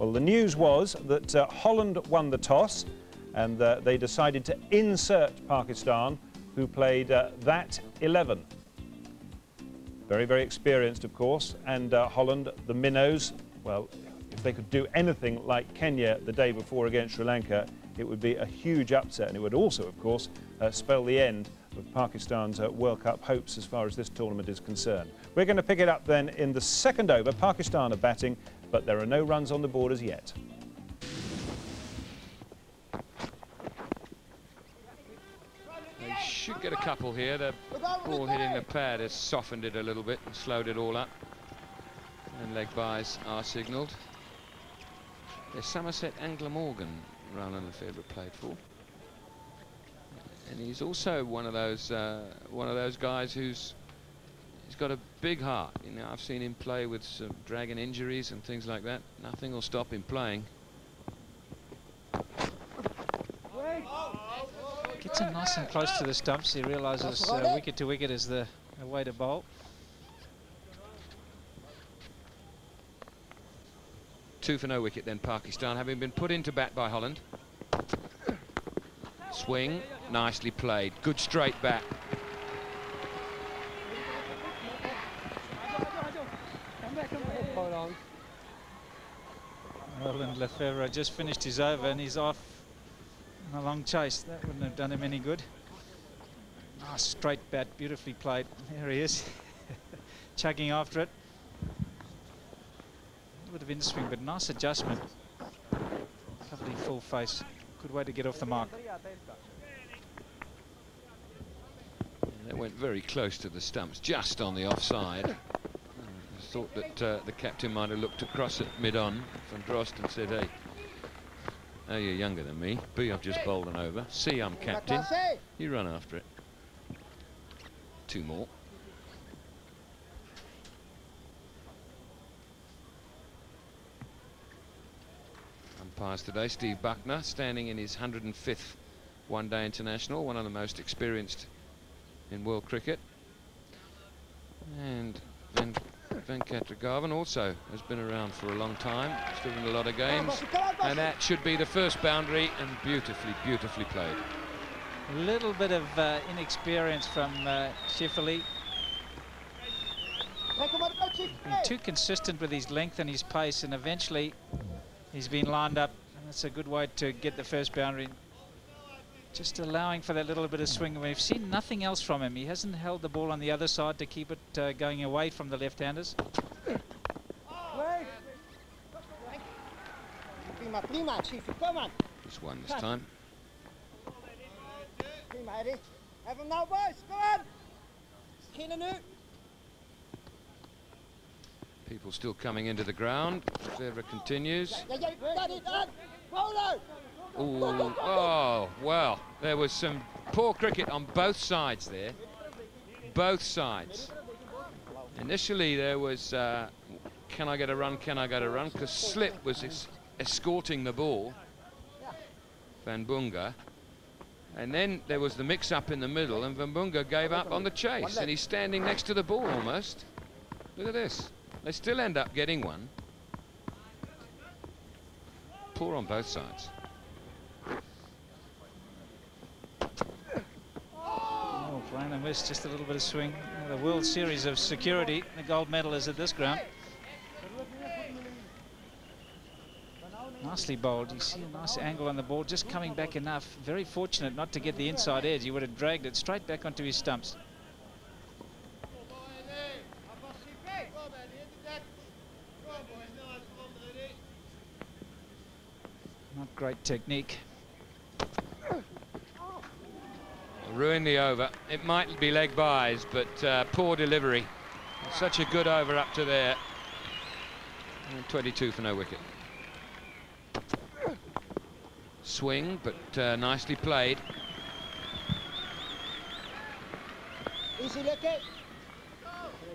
Well, the news was that Holland won the toss and they decided to insert Pakistan, who played that 11. Very, very experienced, of course, and Holland, the minnows, well, if they could do anything like Kenya the day before against Sri Lanka, it would be a huge upset, and it would also, of course, spell the end of Pakistan's World Cup hopes as far as this tournament is concerned. We're going to pick it up then in the second over. Pakistan are batting, but there are no runs on the board as yet. They should get a couple here. The ball hitting the pad has softened it a little bit and slowed it all up. And leg byes are signalled. There's Somerset Angler Morgan, Roland Lefebvre played for. And he's also one of those guys he's got a big heart. You know, I've seen him play with some dragon injuries and things like that. Nothing will stop him playing. Gets him nice and close to the stumps. He realises wicket to wicket is the way to bowl. 2 for no wicket then, Pakistan, having been put into bat by Holland. Swing, nicely played. Good straight bat. Roland Lefebvre just finished his over and he's off on a long chase. That wouldn't have done him any good. Nice straight bat, beautifully played. There he is, chugging after it. A bit of in swing, but nice adjustment. Lovely full face. Good way to get off the mark. That went very close to the stumps, just on the offside. I thought that the captain might have looked across at mid-on from Drost and said, hey, oh, you're younger than me. B, I've just bowled an over. C, I'm captain. You run after it. 2 more. Umpires today, Steve Buckner, standing in his 105th one-day international, one of the most experienced in world cricket. And Venkatragavan also has been around for a long time, still in a lot of games. And that should be the first boundary, and beautifully, beautifully played. A little bit of inexperience from Shifley. Been too consistent with his length and his pace, and eventually he's been lined up, and that's a good way to get the first boundary. Just allowing for that little bit of swing. We've seen nothing else from him. He hasn't held the ball on the other side to keep it going away from the left-handers. Just one this time. People still coming into the ground. Lefebvre continues. Ooh, oh, well, there was some poor cricket on both sides there. Both sides. Initially there was, can I get a run, can I get a run? Because Slip was escorting the ball, Van Bunga. And then there was the mix-up in the middle, and Van Bunga gave up on the chase, and he's standing next to the ball almost. Look at this. They still end up getting one. Poor on both sides. Oh, playing a miss, just a little bit of swing. The World Series of security, the gold medal is at this ground. Nicely bowled. You see a nice angle on the ball, just coming back enough. Very fortunate not to get the inside edge. He would have dragged it straight back onto his stumps. Not great technique. Ruined the over. It might be leg byes, but poor delivery. Such a good over up to there. And 22 for no wicket. Swing, but nicely played.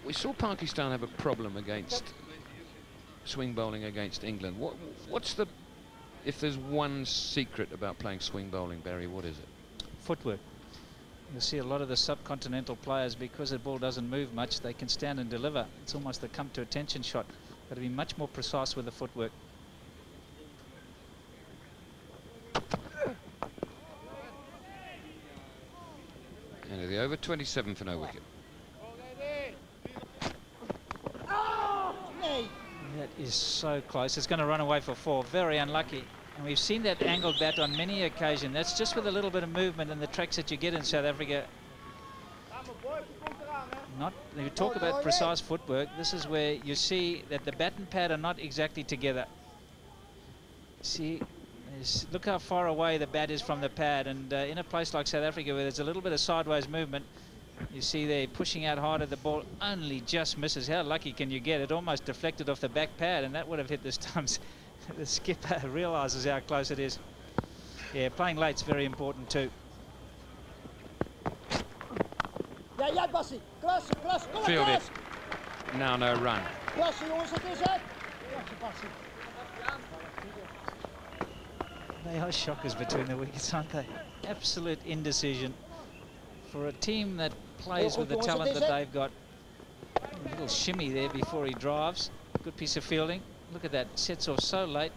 We saw Pakistan have a problem against swing bowling against England. What's the, if there's one secret about playing swing bowling, Barry, what is it? Footwork. You'll see a lot of the subcontinental players, because the ball doesn't move much, they can stand and deliver. It's almost the come to attention shot. Got to be much more precise with the footwork. over, 27 for no wicket. That is so close. It's going to run away for 4. Very unlucky. And we've seen that angled bat on many occasions. That's just with a little bit of movement and the tracks that you get in South Africa. You talk about precise footwork. This is where you see that the bat and pad are not exactly together. See, look how far away the bat is from the pad, and in a place like South Africa where there's a little bit of sideways movement, you see they're pushing out harder. The ball only just misses. How lucky can you get? It almost deflected off the back pad, and that would have hit the stumps. The skipper realises how close it is. Yeah, playing late's very important too. Field it. Now no run. They are shockers between the wickets, aren't they? Absolute indecision. For a team that plays with the talent that they've got. A little shimmy there before he drives. Good piece of fielding. Look at that, sets off so late.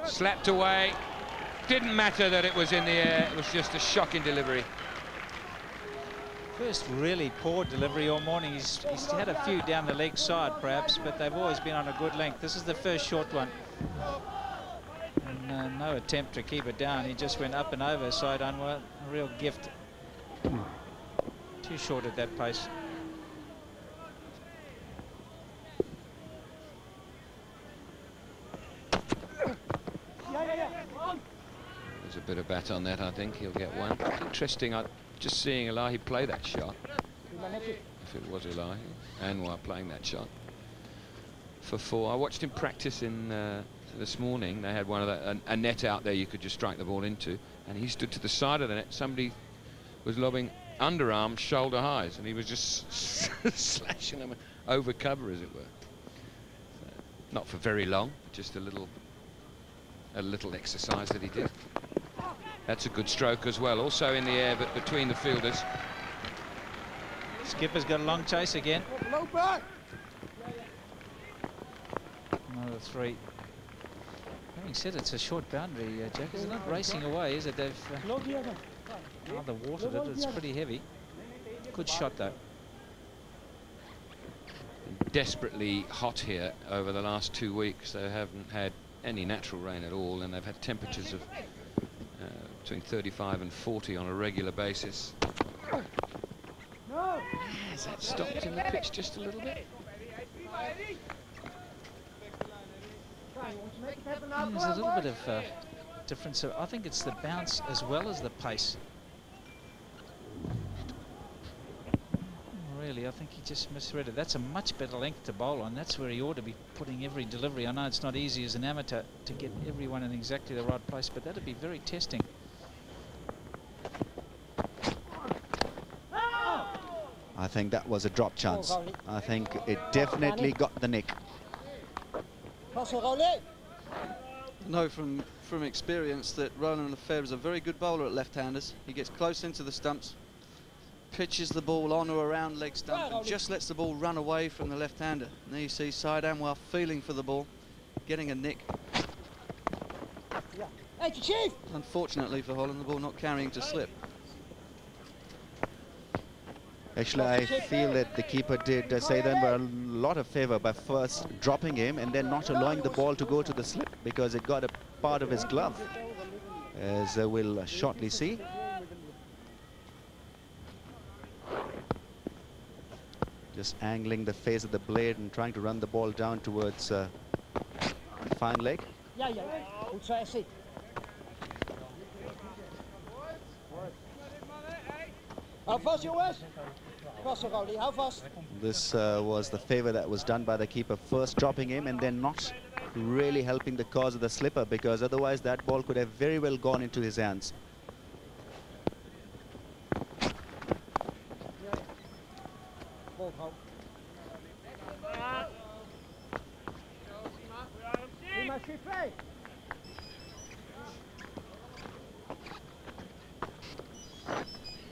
Slapped away. Didn't matter that it was in the air, it was just a shocking delivery. First really poor delivery all morning. He's had a few down the leg side perhaps, but they've always been on a good length. This is the first short one. And no attempt to keep it down. He just went up and over side Anwar. A real gift. Too short at that pace. There's a bit of bat on that, I think. He'll get one. Interesting, just seeing Elahi play that shot. If it was Elahi, Anwar playing that shot for 4. I watched him practice in this morning. They had one of a net out there you could just strike the ball into, and he stood to the side of the net. Somebody was lobbing underarm, shoulder highs, and he was just slashing them over cover, as it were. So, not for very long, just a little exercise that he did. That's a good stroke as well, also in the air, but between the fielders. Skipper's got a long chase again. Another 3. Having said it's a short boundary, Jack, it's not racing away, is it? They've rather watered it. It's pretty heavy. Good shot, though. Desperately hot here over the last 2 weeks. They haven't had any natural rain at all, and they've had temperatures of between 35 and 40 on a regular basis. Has that stopped in the pitch just a little bit? There's a little bit of difference. I think it's the bounce as well as the pace. Really, I think he just misread it. That's a much better length to bowl on. That's where he ought to be putting every delivery. I know it's not easy as an amateur to get everyone in exactly the right place, but that'd be very testing. I think that was a drop chance. I think it definitely got the nick. Know from experience that Roland Lefebvre is a very good bowler at left-handers. He gets close into the stumps, pitches the ball on or around leg stump, and just lets the ball run away from the left-hander. And there you see Syed Anwar feeling for the ball, getting a nick. Unfortunately for Holland, the ball not carrying to slip. Actually, I feel that the keeper did say them a lot of favour by first dropping him and then not allowing the ball to go to the slip, because it got a part of his glove, as we'll shortly see. Just angling the face of the blade and trying to run the ball down towards fine leg. This was the favour that was done by the keeper, first dropping him and then not really helping the cause of the slipper, because otherwise that ball could have very well gone into his hands.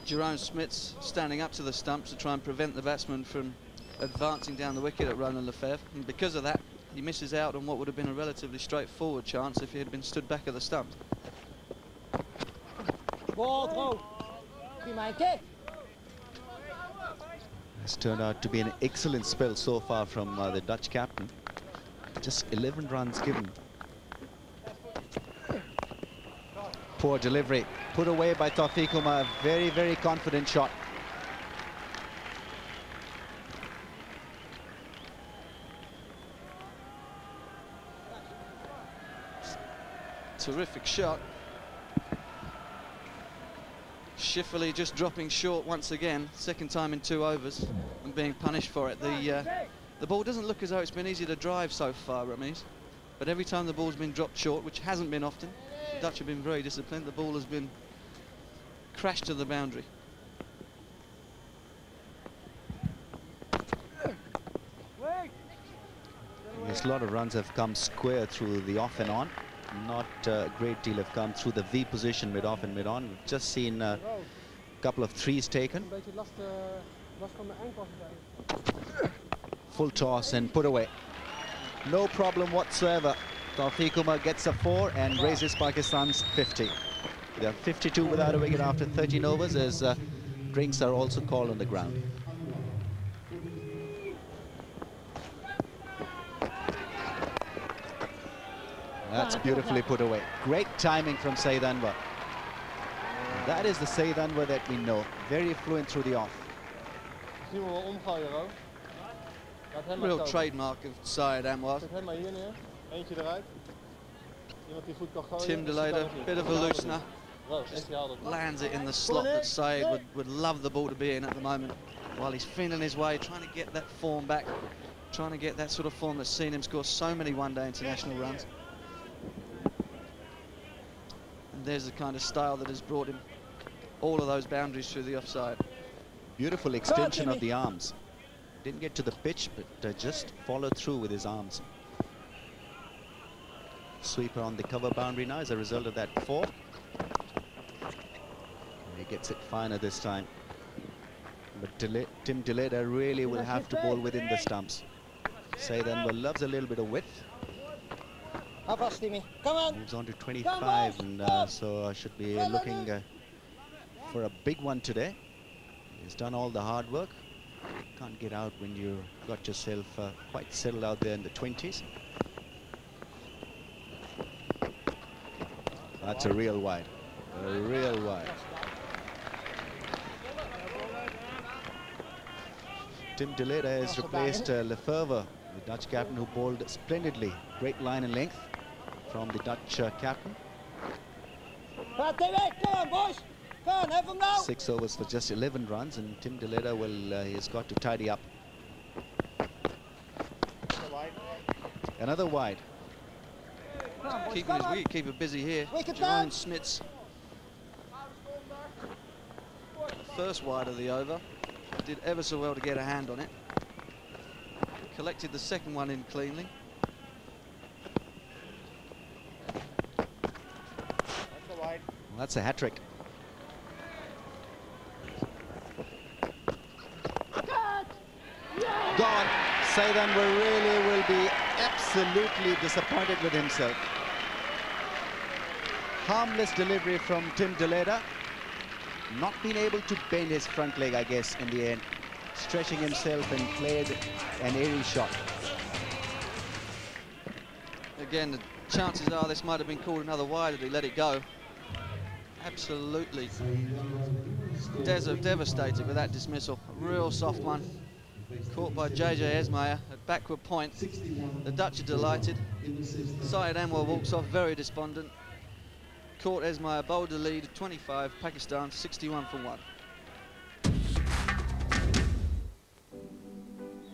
Jerome Smith's standing up to the stumps to try and prevent the batsman from advancing down the wicket at Roland Lefebvre, and because of that he misses out on what would have been a relatively straightforward chance if he had been stood back at the stumps. It's turned out to be an excellent spell so far from the Dutch captain. Just 11 runs given. Poor delivery. Put away by Tawfiq Umar. Very, very confident shot. Terrific shot. Schifferle just dropping short once again, second time in 2 overs, and being punished for it. The ball doesn't look as though it's been easy to drive so far, Ramiz, but every time the ball's been dropped short, which hasn't been often, the Dutch have been very disciplined, the ball has been crashed to the boundary. Yes, a lot of runs have come square through the off and on. Not a great deal have come through the V position mid-off and mid-on. We've just seen a couple of threes taken. Full toss and put away. No problem whatsoever. Tawfiq Umar gets a 4 and raises Pakistan's 50. They are 52 without a wicket after 13 overs as drinks are also called on the ground. That's beautifully put away. Great timing from Saeed Anwar. That is the Saeed Anwar that we know. Very fluent through the off. Real trademark of Saeed Anwar. Tim DeLader, bit of a loosener. Just lands it in the slot that Saeed would love the ball to be in at the moment. While he's feeling his way, trying to get that form back. Trying to get that sort of form that's seen him score so many one-day international runs. There's the kind of style that has brought him all of those boundaries through the offside. Beautiful extension of the arms. Didn't get to the pitch, but just followed through with his arms. Sweeper on the cover boundary now as a result of that 4. He gets it finer this time. But Tim DeLader really will have to bowl within the stumps. Saeed Anwar loves a little bit of width. Moves on to 25, and so I should be looking for a big one today. He's done all the hard work. Can't get out when you got yourself quite settled out there in the 20s. That's a real wide. A real wide. Tim DeLader has replaced Lefevre, the Dutch captain who bowled splendidly. Great line and length from the Dutch captain. 6 overs for just 11 runs, and Tim DeLader will he's got to tidy up. Another wide. Keeping his wicketkeeper busy here. Jerome Smits. First wide of the over. Did ever so well to get a hand on it. Collected the second one in cleanly. Well, that's a hat-trick. Gone. Saeed Anwar really will be absolutely disappointed with himself. Harmless delivery from Tim DeLader. Not being able to bend his front leg, I guess, in the end. Stretching himself and played an airy shot. Again, the chances are this might have been called another wide if he let it go. Absolutely devastated with that dismissal. A real soft one. Caught by JJ Esmayer at backward point. The Dutch are delighted. Saeed Anwar walks off very despondent. Caught Esmayer, bowled the lead at 25, Pakistan 61 for 1.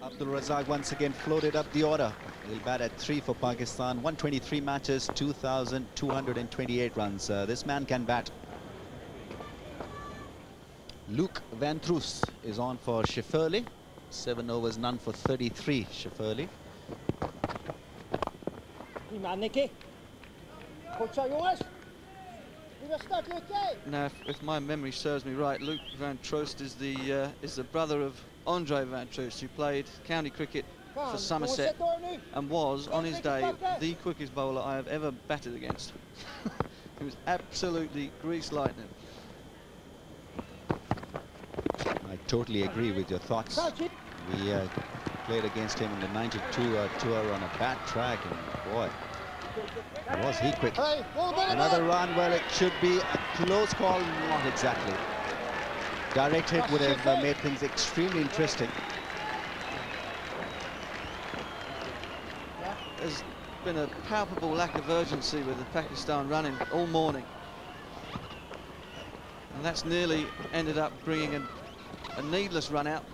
Abdul Razak once again floated up the order. He'll bat at 3 for Pakistan. 123 matches, 2,228 runs. This man can bat. Luke Van Troos is on for Schifferle. 7 overs, none for 33, Schifferle. Now, if my memory serves me right, Luke Van Troost is the brother of Andre Van Troost, who played county cricket for Somerset and was, on his day, the quickest bowler I have ever batted against. He was absolutely grease lightning. totally agree with your thoughts. We played against him in the 92 tour on a bad track, and boy, was he quick. Another run. Well, it should be a close call. Not exactly. Direct hit would have made things extremely interesting. There's been a palpable lack of urgency with the Pakistan running all morning. And that's nearly ended up bringing a needless run out.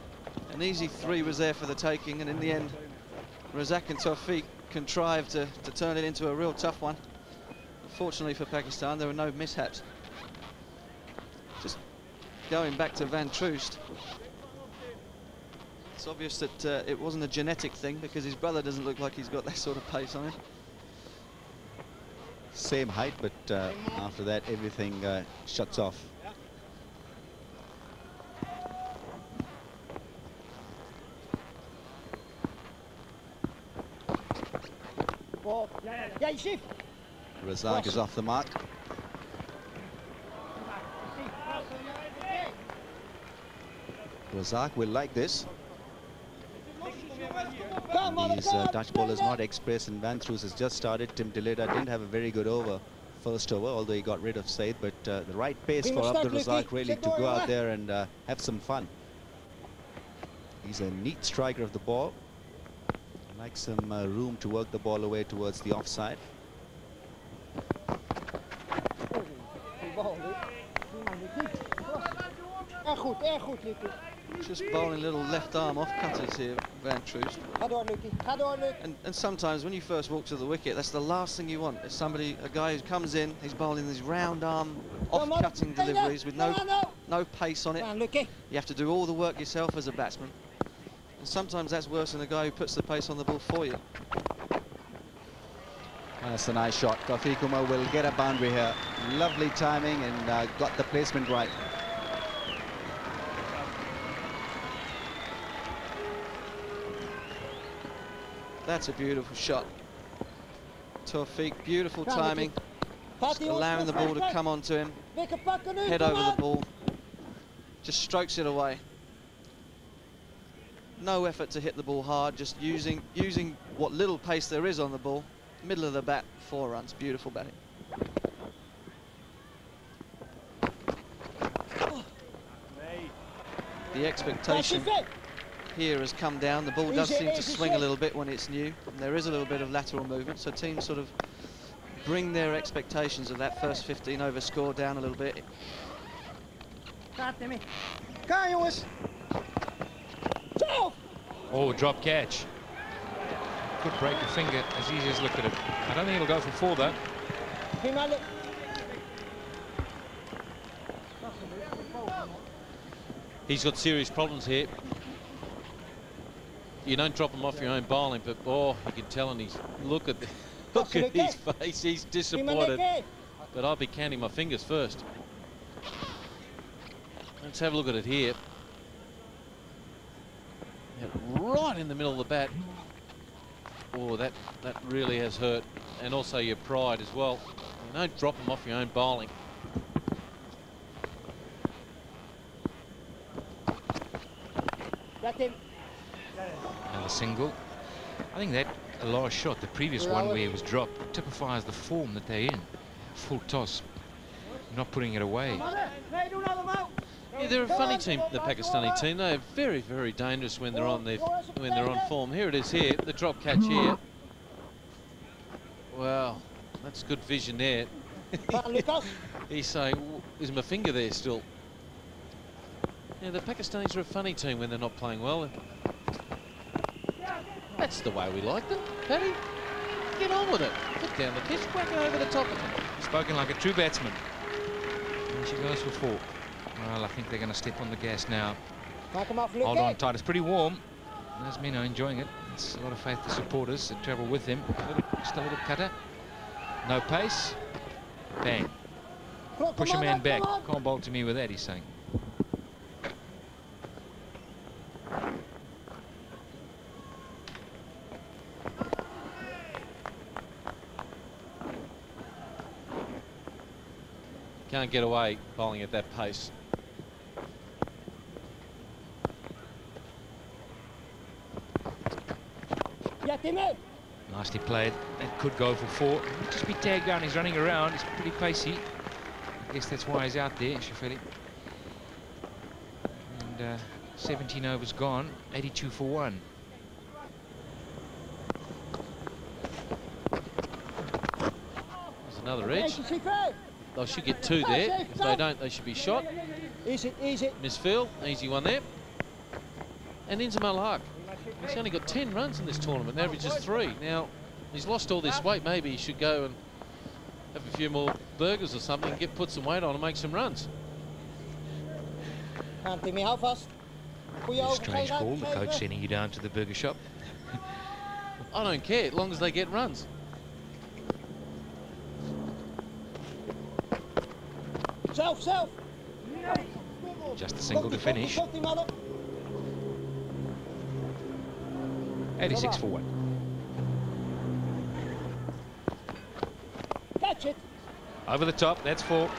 An easy 3 was there for the taking, and in the end, Razak and Tawfiq contrived to turn it into a real tough one. Fortunately for Pakistan, there were no mishaps. Just going back to Van Troost, it's obvious that it wasn't a genetic thing, because his brother doesn't look like he's got that sort of pace on him. Same height, but after that, everything shuts off. Razak is off the mark. Razak will like this. These Dutch bowlers not express, and Van Troost has just started. Tim Deleda didn't have a very good first over, although he got rid of Said, but the right pace for Abdul Razak really to go out there and have some fun. He's a neat striker of the ball. Likes some room to work the ball away towards the offside. Just bowling little left arm off cutters here, Van Troost. And sometimes when you first walk to the wicket, that's the last thing you want. It's a guy who comes in, he's bowling these round arm off cutting deliveries with no pace on it. You have to do all the work yourself as a batsman. And sometimes that's worse than a guy who puts the pace on the ball for you. That's a nice shot. Tawfiq Umar will get a boundary here. Lovely timing, and got the placement right. That's a beautiful shot. Tawfiq, beautiful timing. Just allowing the ball to come onto him. Head over the ball. Just strokes it away. No effort to hit the ball hard, just using what little pace there is on the ball. Middle of the bat, 4 runs. Beautiful batting. The expectation here has come down. The ball does seem to swing a little bit when it's new, and there is a little bit of lateral movement, so teams sort of bring their expectations of that first 15 over score down a little bit. Oh, drop catch. Could break a finger as easy as look at it. I don't think he'll go for 4 though. He's got serious problems here. You don't drop him off your own bowling, but oh, you can tell, and he's look at his face. He's disappointed. But I'll be counting my fingers first. Let's have a look at it here. Yeah, right in the middle of the bat. Oh, that really has hurt, and also your pride as well. You don't drop him off your own bowling. Another single. I think that last shot, the previous one where he was dropped, typifies the form that they're in. Full toss, not putting it away. Yeah, they're a funny team, the Pakistani team. They're very, very dangerous when they're on form. Here it is here, the drop catch here. Wow, that's good vision there. He's saying, is my finger there still? Yeah, the Pakistanis are a funny team when they're not playing well. That's the way we like them, Paddy. Get on with it. Get down the pitch, whack it over the top of them. Spoken like a true batsman. And she goes for 4. Well, I think they're going to step on the gas now. Hold on tight. It's pretty warm. There's Mino enjoying it. It's a lot of faith to supporters that travel with him. Just a little cutter. No pace. Bang. Push a man back. Can't bowl to me with that, he's saying. Can't get away bowling at that pace. Nicely played. That could go for 4. He'll just be tagged down. He's running around. He's pretty pacey. I guess that's why he's out there, Shafeli. And 17 overs gone. 82 for 1. There's another edge. They should get 2 there. If they don't, they should be shot. Misfield, easy one there. And Inzamam Al Haq. He's only got 10 runs in this tournament, averages 3. Now, he's lost all this weight. Maybe he should go and have a few more burgers or something and put some weight on and make some runs. Strange call, the coach sending you down to the burger shop. I don't care, as long as they get runs. Self. Just a single to finish. 86 for 1. Catch it. Over the top, that's 4.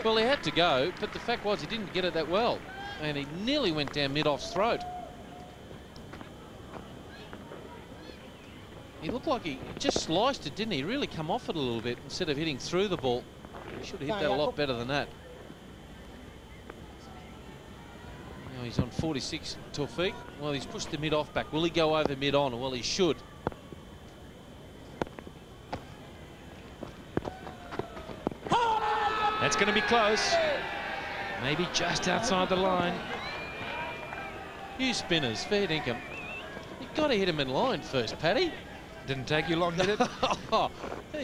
Well, he had to go, but the fact was he didn't get it that well. And he nearly went down mid-off's throat. He looked like he just sliced it, didn't he? He really come off it a little bit instead of hitting through the ball. He should have hit that a lot better than that. Now he's on 46, Tawfiq. Well, he's pushed the mid-off back. Will he go over mid-on? Well, he should. That's going to be close. Maybe just outside the line. You spinners, fair dinkum. You've got to hit him in line first, Paddy. Didn't take you long, did it?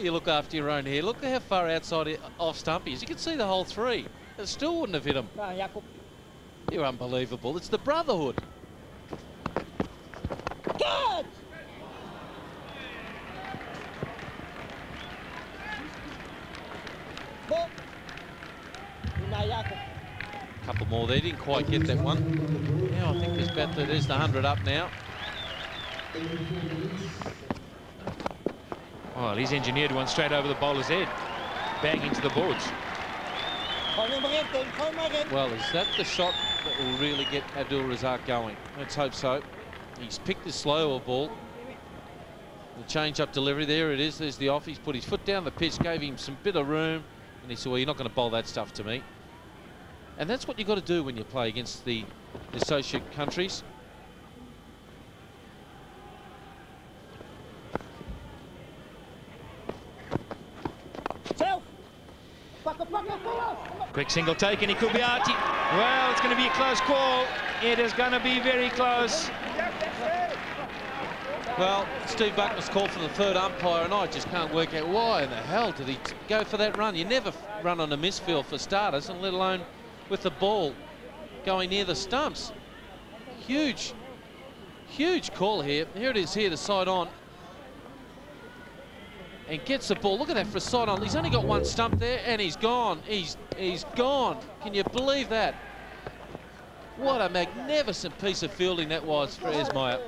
You look after your own here. Look how far outside off stump he is. You can see the whole 3. It still wouldn't have hit him. You're unbelievable. It's the brotherhood. Good. Couple more there. Didn't quite get that one. Now I think there's the 100 up now. Well, he's engineered one straight over the bowler's head. Bang into the boards. Well, is that the shot that will really get Abdul Razak going? Let's hope so. He's picked the slower ball. The change-up delivery, there it is. There's the off. He's put his foot down the pitch, gave him some bit of room, and he said, well, you're not going to bowl that stuff to me. And that's what you've got to do when you play against the associate countries. Quick single taken, he could be out. Well, it's going to be a close call. It is going to be very close. Well, Steve Buckner's called for the 3rd umpire, and I just can't work out why in the hell did he go for that run. You never run on a misfield for starters, and let alone with the ball going near the stumps. Huge call here. Here it is here, the side on. And gets the ball. Look at that for a side on. He's only got 1 stump there, and he's gone. He's gone. Can you believe that? What a magnificent piece of fielding that was for Esmail.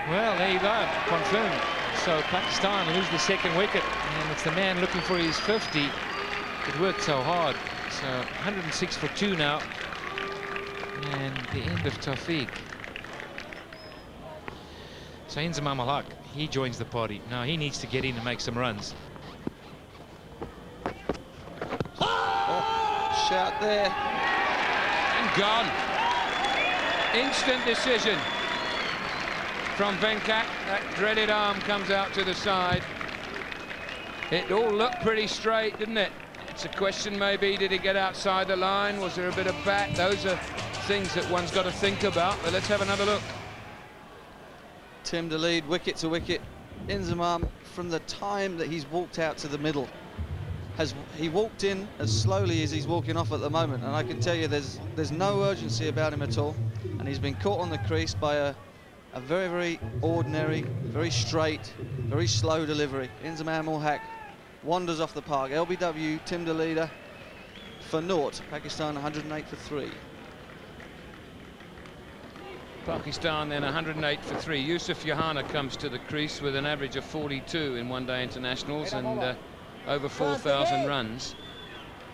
Well, there you go, confirmed. So Pakistan lose the 2nd wicket, and it's the man looking for his 50. It worked so hard. So 106 for 2 now, and the end of Tawfiq. So Inzamam Al Haq, he joins the party. Now he needs to get in and make some runs. Oh, shout there. And gone. Instant decision from Venkat. That dreaded arm comes out to the side. It all looked pretty straight, didn't it? It's a question maybe, did it get outside the line? Was there a bit of bat? Those are things that one's got to think about, but let's have another look. Tim to lead, wicket to wicket. Inzamam, from the time that he's walked out to the middle, he walked in as slowly as he's walking off at the moment, and I can tell you there's no urgency about him at all, and he's been caught on the crease by a very, very ordinary, very straight, very slow delivery. Inzamam Al Haq wanders off the park. LBW, Tim de leader for naught. Pakistan 108 for 3. Pakistan then 108 for 3. Yusuf Yohana comes to the crease with an average of 42 in one-day internationals and over 4,000 runs.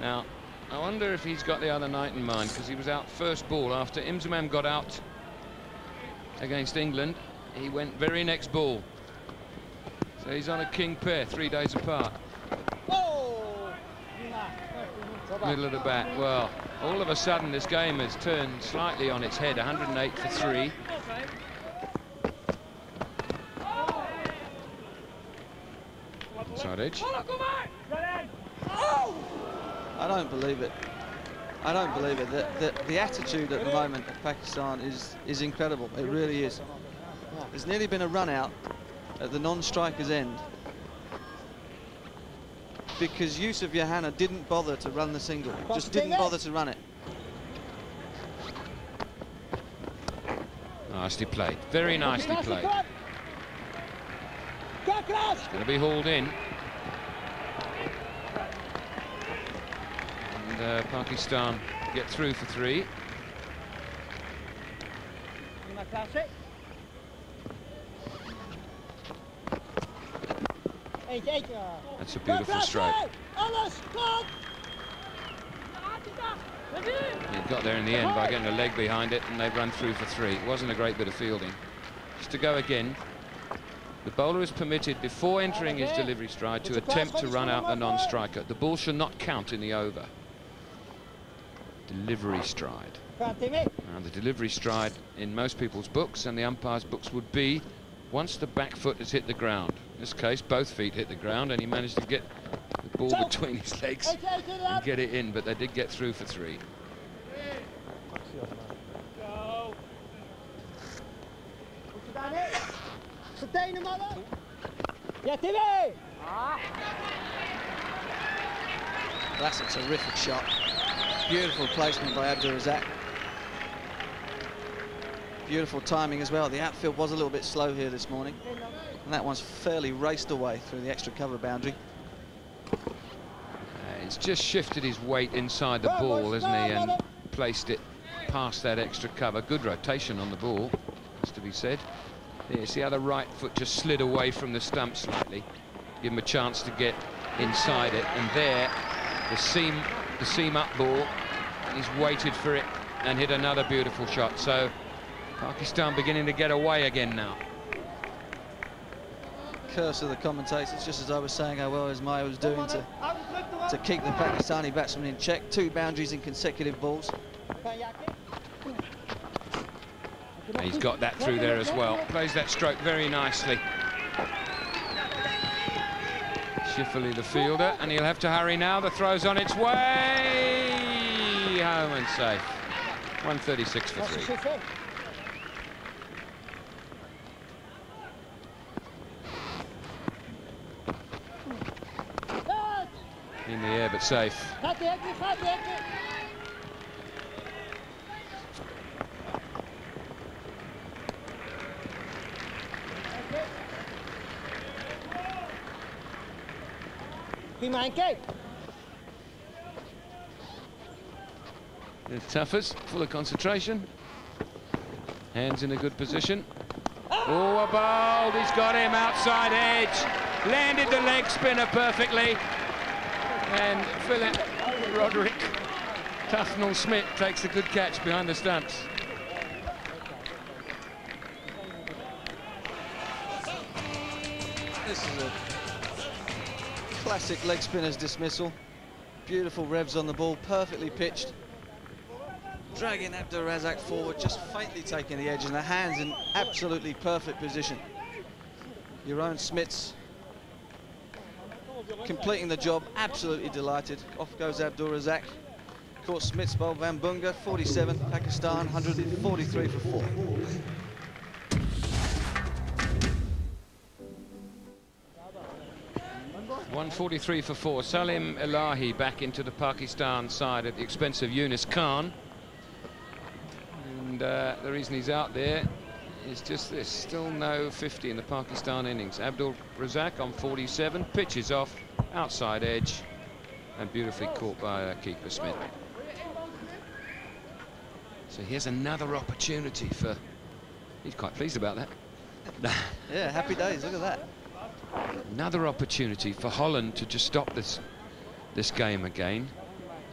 Now, I wonder if he's got the other night in mind, because he was out first ball after Imzamam got out against England. He went very next ball. So he's on a king pair, 3 days apart. Middle of the bat. Well, all of a sudden this game has turned slightly on its head. 108 for 3. Side edge. I don't believe it. I don't believe it. The attitude at the moment of Pakistan is incredible. It really is. There's nearly been a run out at the non-striker's end because Yusuf Yohanna didn't bother to run the single. Just didn't bother to run it. Nicely played. Very nicely played. It's going to be hauled in. And Pakistan get through for 3. That's a beautiful stroke. He got there in the end by getting a leg behind it, and they've run through for 3. It wasn't a great bit of fielding. Just to go again. The bowler is permitted, before entering his delivery stride, to attempt to run out the non-striker. The ball should not count in the over. Delivery stride. Now, the delivery stride in most people's books and the umpire's books would be once the back foot has hit the ground. In this case, both feet hit the ground, and he managed to get the ball between his legs and get it in, but they did get through for 3. That's a terrific shot. Beautiful placement by Abdul Razak. Beautiful timing as well. The outfield was a little bit slow here this morning, and that one's fairly raced away through the extra cover boundary. He's just shifted his weight inside the ball, hasn't he, and placed it past that extra cover. Good rotation on the ball, has to be said. There, see how the right foot just slid away from the stump slightly. Give him a chance to get inside it, and there, the seam up ball. He's waited for it and hit another beautiful shot. So Pakistan beginning to get away again now. Curse of the commentators, just as I was saying how well Ismail was doing to keep the Pakistani batsmen in check. 2 boundaries in consecutive balls. And he's got that through there as well. Plays that stroke very nicely. Schifferly the fielder, and he'll have to hurry now. The throw's on its way. Home and safe. 136 for 3. In the air, but safe. The Tuffers, full of concentration. Hands in a good position. Oh, a bowled. He's got him outside edge. Landed the leg spinner perfectly. And Philip Roderick Tufnell-Smith takes a good catch behind the stumps. This is a classic leg spinner's dismissal. Beautiful revs on the ball, perfectly pitched. Dragging Abdul Razak forward, just faintly taking the edge, and the hands in absolutely perfect position. Your own Smits completing the job, absolutely delighted. Off goes Abdul Razak. Caught Smits bowled Van Bunga, 47, Pakistan 143 for 4. .143 for 4. Salim Elahi back into the Pakistan side at the expense of Yunus Khan. And the reason he's out there is just this. Still no 50 in the Pakistan innings. Abdul Razak on 47. Pitches off, outside edge, and beautifully caught by keeper Smith. So here's another opportunity for... He's quite pleased about that. Yeah, happy days, look at that. Another opportunity for Holland to just stop this game again.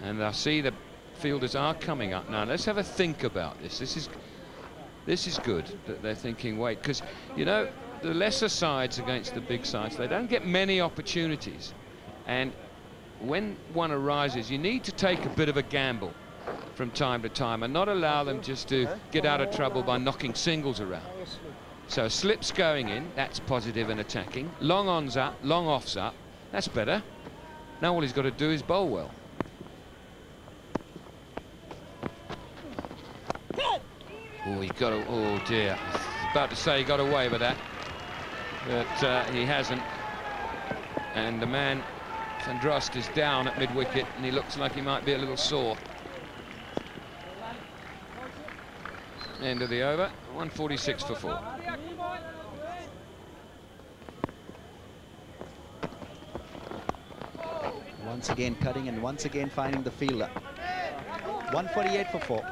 And I see the fielders are coming up now. Let's have a think about this. This is good that they're thinking, wait, because, you know, the lesser sides against the big sides, they don't get many opportunities. And when one arises, you need to take a bit of a gamble from time to time and not allow them just to get out of trouble by knocking singles around. So slips going in, that's positive and attacking. Long ons up, long offs up, that's better. Now all he's got to do is bowl well. Oh, he got a, oh dear. I was about to say he got away with that, but he hasn't. And the man, Sandrost, is down at mid-wicket, and he looks like he might be a little sore. End of the over, 146 for 4. Once again cutting and once again finding the fielder. 148 for 4.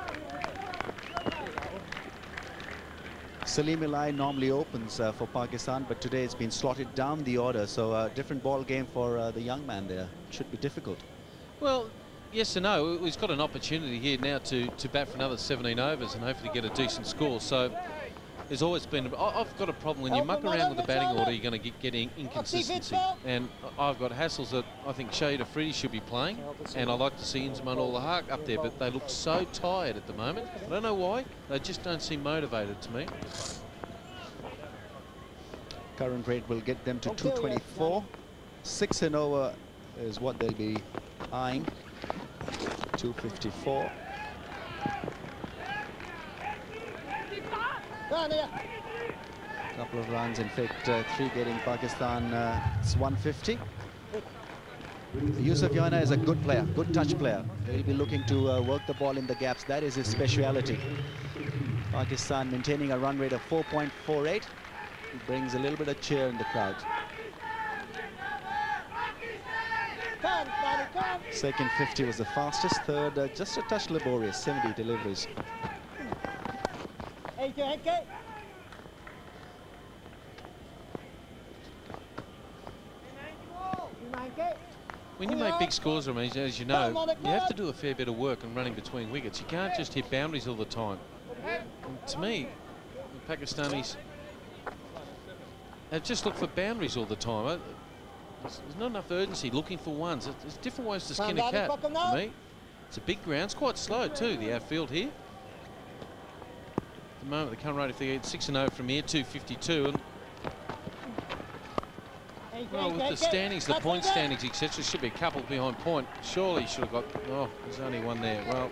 Salim Ilai normally opens for Pakistan, but today it's been slotted down the order, so a different ball game for the young man there. Should be difficult. Well, yes and no. He's got an opportunity here now to bat for another 17 overs and hopefully get a decent score. So there's always been, I've got a problem when you muck around with the batting order, you're going to get inconsistency. And I've got hassles that I think Shahid Afridi should be playing, and I like to see Inzamam ul-Haq up there, but they look so tired at the moment. I don't know why. They just don't seem motivated to me. Current rate will get them to 224. 6 and over is what they'll be eyeing. 254. Couple of runs, in fact 3 getting Pakistan, it's 150. Yusuf Yana is a good player, good touch player. He'll be looking to work the ball in the gaps. That is his speciality. Pakistan maintaining a run rate of 4.48. It brings a little bit of cheer in the crowd. Second 50 was the fastest. Third just a touch laborious, 70 deliveries. When you make big scores, Ramesh, as you know, you have to do a fair bit of work and running between wickets. You can't just hit boundaries all the time. And to me, the Pakistanis have just looked for boundaries all the time. There's not enough urgency looking for ones. There's different ways to skin a cat, to me. It's a big ground. It's quite slow, too, the outfield here. At the moment, the current rate, if they get 6 and 0 from here, 252. And well, with the standings, the point standings, etc., should be a couple behind point. Surely should have got, oh, there's only one there. Well,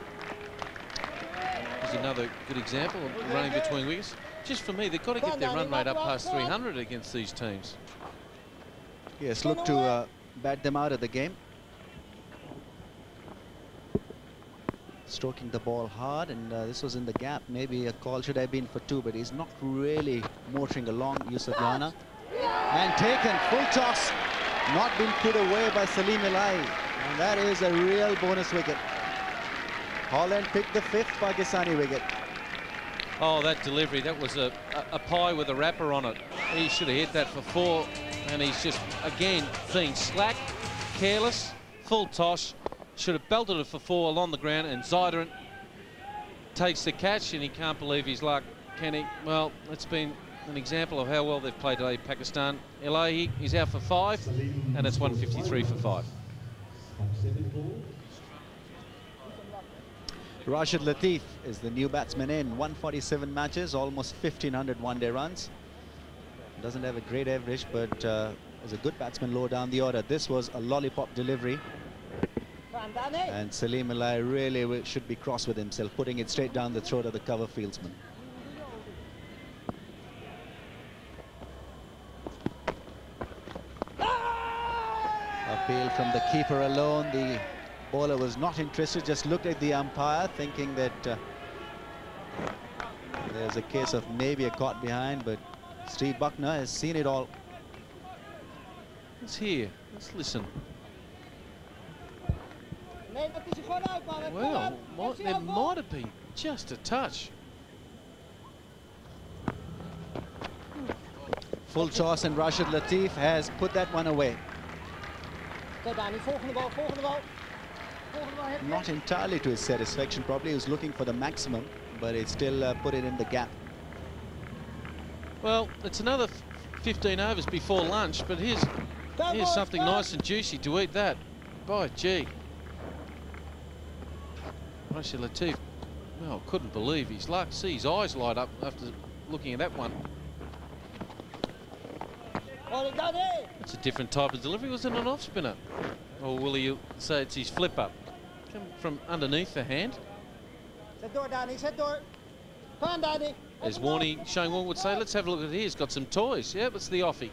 there's another good example of running between wickets. Just for me, they've got to get their run rate up past 300 against these teams. Yes, look to bat them out of the game. Stroking the ball hard, and this was in the gap. Maybe a call should have been for 2, but he's not really motoring along, Yusuf Yana. And taken, full toss, not been put away by Salim Ilai. And that is a real bonus wicket. Holland picked the 5th Pakistani wicket. Oh, that delivery, that was a pie with a wrapper on it. He should have hit that for 4, and he's just, again, being slack, careless, full toss. Should have belted it for 4 along the ground, and Zaidaran takes the catch, and he can't believe his luck, can he? Well, it's been an example of how well they've played today, Pakistan. Elahi is out for 5, and it's 153 for 5. Rashid Latif is the new batsman in. 147 matches, almost 1,500 one-day runs. Doesn't have a great average, but is a good batsman low down the order. This was a lollipop delivery. And Salim Ilai really should be cross with himself, putting it straight down the throat of the cover fieldsman. Appeal from the keeper alone. The bowler was not interested, just looked at the umpire, thinking that there's a case of maybe a caught behind, but Steve Buckner has seen it all. It's here. Let's listen. Well, there might have been just a touch. Full toss, and Rashid Latif has put that one away. Not entirely to his satisfaction. Probably he was looking for the maximum, but it still put it in the gap. Well, it's another 15 overs before lunch, but here's something nice and juicy to eat that. By gee. Rashid Latif, well, couldn't believe his luck. See his eyes light up after looking at that one. It's a different type of delivery. Was it an off spinner? Or will you say it's his flip up? Come from underneath the hand. As Warney, Shane Warne would say, let's have a look at here. He's got some toys. Yeah, it's the offie.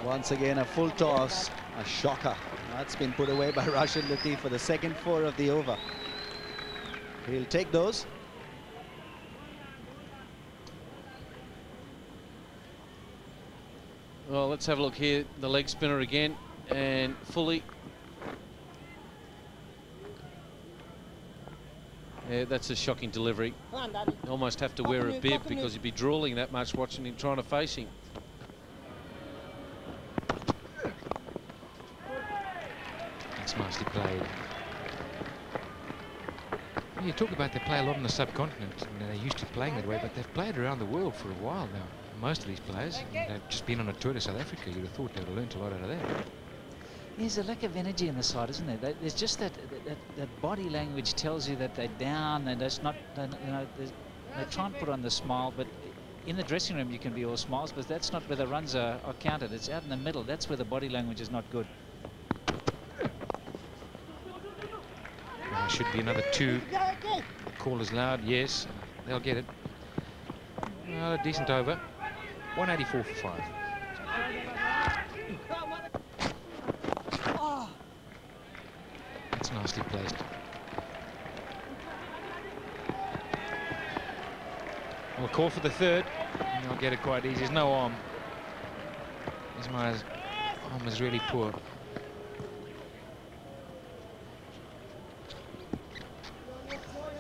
Once again, a full toss, a shocker. That's been put away by Rashid Latif for the second 4 of the over. He'll take those. Well, let's have a look here. The leg spinner again, and fully. Yeah, that's a shocking delivery. You almost have to wear a bib because you'd be drooling that much watching him trying to face him. That's nicely played. You talk about they play a lot on the subcontinent, and they're used to playing that way, but they've played around the world for a while now. Most of these players, and they've just been on a tour to South Africa. You'd have thought they would have learnt a lot out of that. There's a lack of energy in the side, isn't there? There's just that body language tells you that they're down, and that's not, you know, they try and put on the smile, but in the dressing room you can be all smiles, but that's not where the runs are counted. It's out in the middle. That's where the body language is not good. Should be another 2. Call is loud, yes, they'll get it. Well, a decent over. 184 for 5. That's nicely placed. We'll call for the 3rd, and they'll get it quite easy. There's no arm. Ismail's arm is really poor.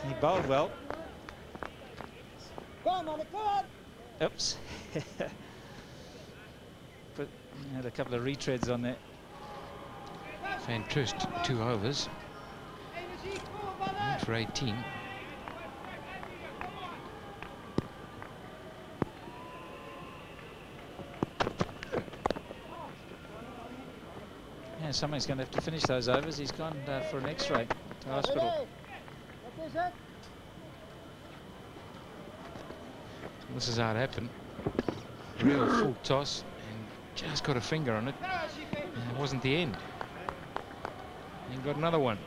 He bowled well. Oops. But had a couple of retreads on there. Van Trust, 2 overs. Went for 18. Yeah, somebody's going to have to finish those overs. He's gone for an X-ray to hospital. This is how it happened. Real full toss, and just got a finger on it. And it wasn't the end. And got another one.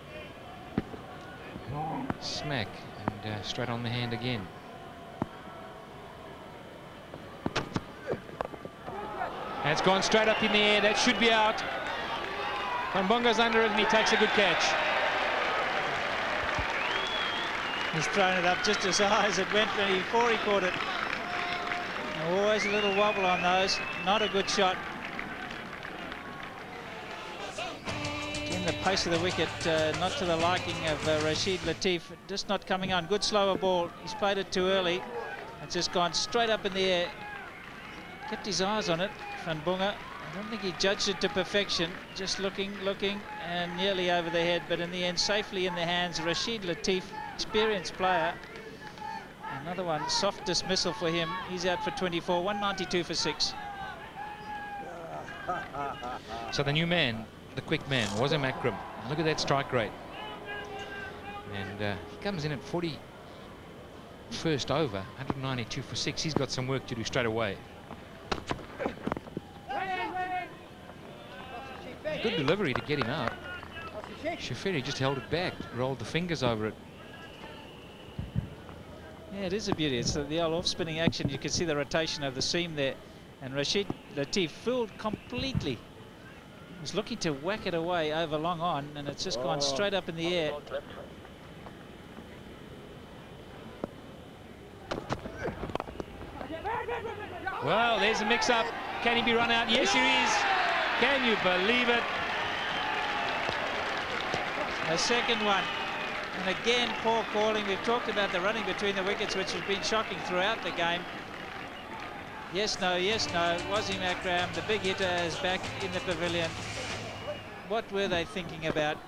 Smack, and straight on the hand again. And it's gone straight up in the air. That should be out. Van Bonga's under it, and he takes a good catch. He's thrown it up just as high as it went before he caught it. Always a little wobble on those. Not a good shot. Again, the pace of the wicket not to the liking of Rashid Latif. Just not coming on. Good slower ball. He's played it too early. It's just gone straight up in the air. Kept his eyes on it, Van Bonga. I don't think he judged it to perfection. Just looking, and nearly over the head. But in the end, safely in the hands. Rashid Latif, experienced player. Another one, soft dismissal for him. He's out for 24, 192 for 6. So the new man, the quick man, was a Makram. Look at that strike rate. And he comes in at 41st over, 192 for 6. He's got some work to do straight away. Good delivery to get him out. Shafiri just held it back, rolled the fingers over it. Yeah, it is a beauty. It's the old off-spinning action. You can see the rotation of the seam there. And Rashid Latif fooled completely. He was looking to whack it away over long on, and it's just gone straight up in the air. Well, there's a mix-up. Can he be run out? Yes, he is. Can you believe it? A second one. And again, poor calling. We've talked about the running between the wickets, which has been shocking throughout the game. Yes, no, yes, no. Wasim Akram, the big hitter, is back in the pavilion. what were they thinking about?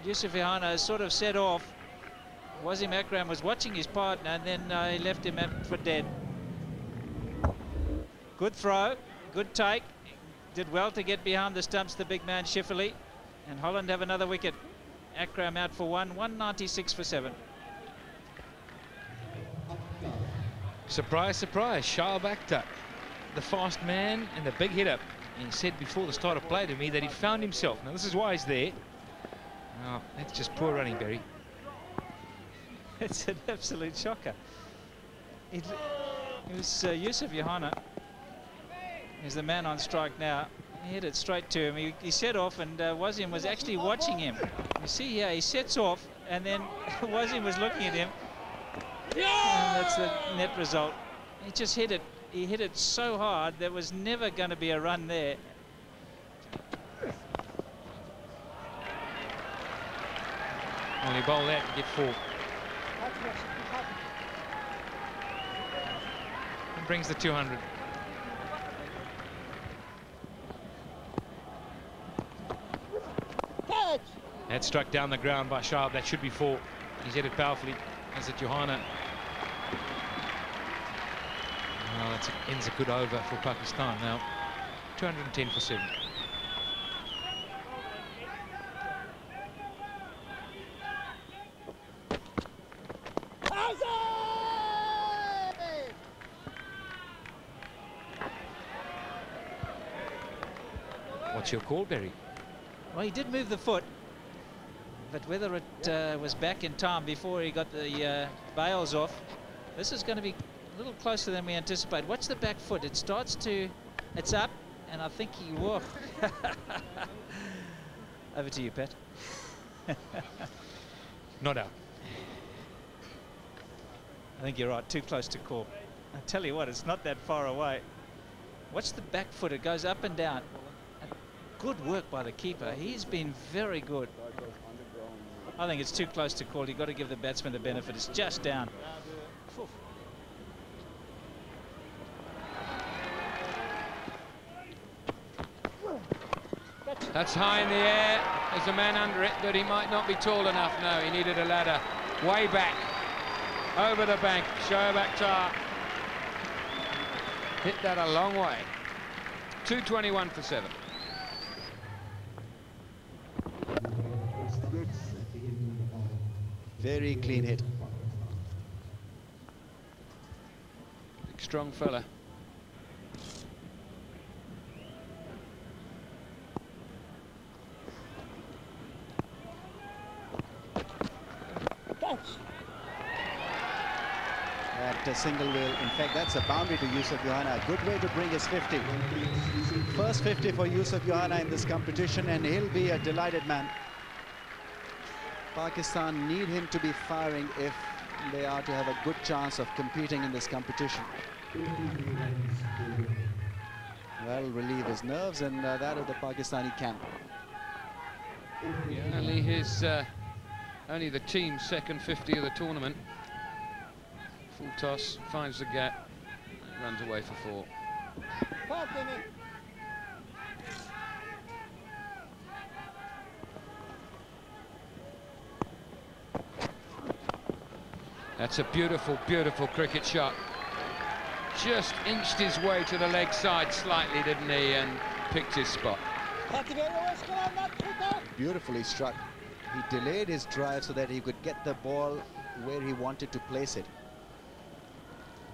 Yusuf Yohana sort of set off. Wasim Akram was watching his partner, and then he left him for dead. Good throw, good take. Did well to get behind the stumps, the big man Schifferle. And Holland have another wicket. Akram out for 196 for 7. Surprise, surprise, Shoaib Akhtar, the fast man and the big hitter. He said before the start of play to me that he'd found himself. Now this is why he's there. Oh, that's just poor running, Barry. It's an absolute shocker. It was Yusuf Yohana. He's the man on strike now. He hit it straight to him. He set off, and Wasim was actually watching him. You see here, he sets off, and then Wasim was looking at him. And that's the net result. He just hit it. He hit it so hard, there was never going to be a run there. Only bowl that and get 4. And brings the 200. That's struck down the ground by Shoaib. That should be 4. He's hit it powerfully. Is it Yohana? Well, that ends a good over for Pakistan now. 210 for 7. What's your call, Barry? Well, he did move the foot, but whether it was back in time before he got the bails off, this is going to be a little closer than we anticipate. Watch the back foot. It starts to, it's up, and I think he will. Over to you, Pat. Not out. I think you're right, too close to call. I tell you what, it's not that far away. Watch the back foot, it goes up and down. Good work by the keeper. He's been very good. I think it's too close to call. You've got to give the batsman the benefit. It's just down. Oof. That's high in the air. There's a man under it, but he might not be tall enough. No, he needed a ladder. Way back. Over the bank. Shoaib Akhtar hit that a long way. 221 for 7. Very clean hit. Big strong fella. That single will, in fact, that's a boundary to Yusuf Yohana. A good way to bring his 50. First 50 for Yusuf Yohana in this competition, and he'll be a delighted man. Pakistan need him to be firing if they are to have a good chance of competing in this competition. Well, relieve his nerves, and that of the Pakistani camp. Yeah, only the team's second 50 of the tournament. Full toss, finds the gap, runs away for 4. That's a beautiful, beautiful cricket shot. Just inched his way to the leg side slightly, didn't he, and picked his spot. Beautifully struck. He delayed his drive so that he could get the ball where he wanted to place it.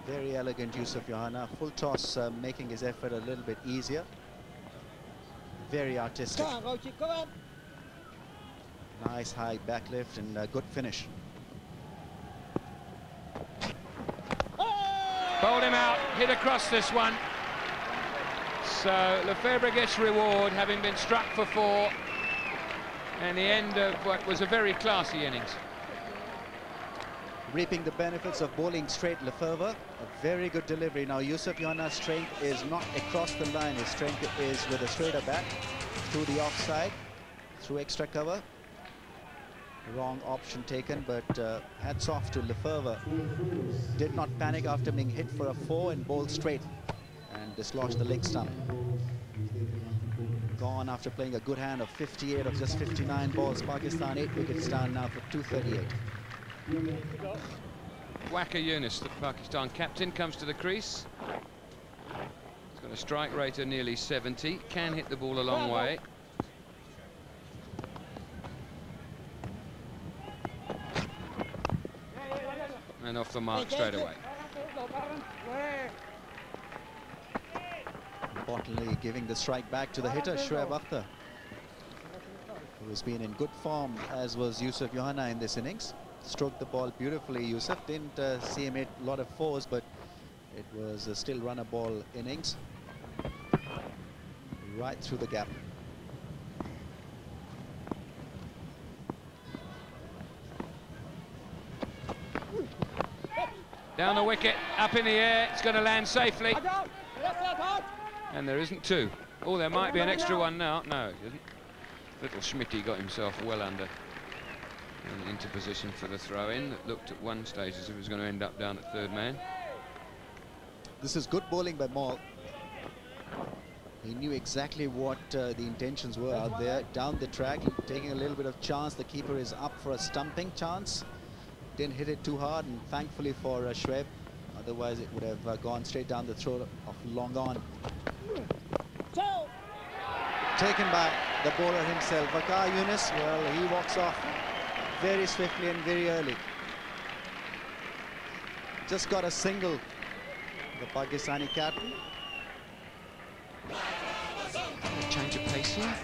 Very elegant Yusuf Yohana. Full toss, making his effort a little bit easier. Very artistic. Nice high backlift and a good finish. Bowled him out, hit across this one. So Lefebvre gets reward, having been struck for 4. And the end of what was a very classy innings. Reaping the benefits of bowling straight Lefebvre. A very good delivery. Now Yusuf Yohana's strength is not across the line. His strength is with a straighter bat, through the offside, through extra cover. Wrong option taken, but hats off to Lefebvre. Did not panic after being hit for a 4 and bowled straight and dislodged the leg stump. gone after playing a good hand of 58 of just 59 balls. Pakistan 8 wickets down now for 238. Waqar Younis, the Pakistan captain, comes to the crease. He's got a strike rate of nearly 70, can hit the ball a long way. And off the mark straight away. Importantly, giving the strike back to the hitter, Shoaib Akhtar, who's been in good form, as was Yusuf Johanna in this innings. Stroked the ball beautifully. Yusuf didn't see him hit a lot of fours, but it was a still runner ball innings. Right through the gap. Down the wicket, up in the air, it's going to land safely. And there isn't two. Oh, there might be an extra one now. No, it isn't. Little Schmitty got himself well under and into position for the throw-in. That looked at one stage as if it was going to end up down at third man. This is good bowling by Paarl. He knew exactly what the intentions were out there. Down the track, taking a little bit of chance. The keeper is up for a stumping chance. Didn't hit it too hard, and thankfully for Shoaib. Otherwise, it would have gone straight down the throat of long on. Taken by the bowler himself. Waqar Younis, well, he walks off very swiftly and very early. Just got a single, the Pakistani captain. A change of pace here.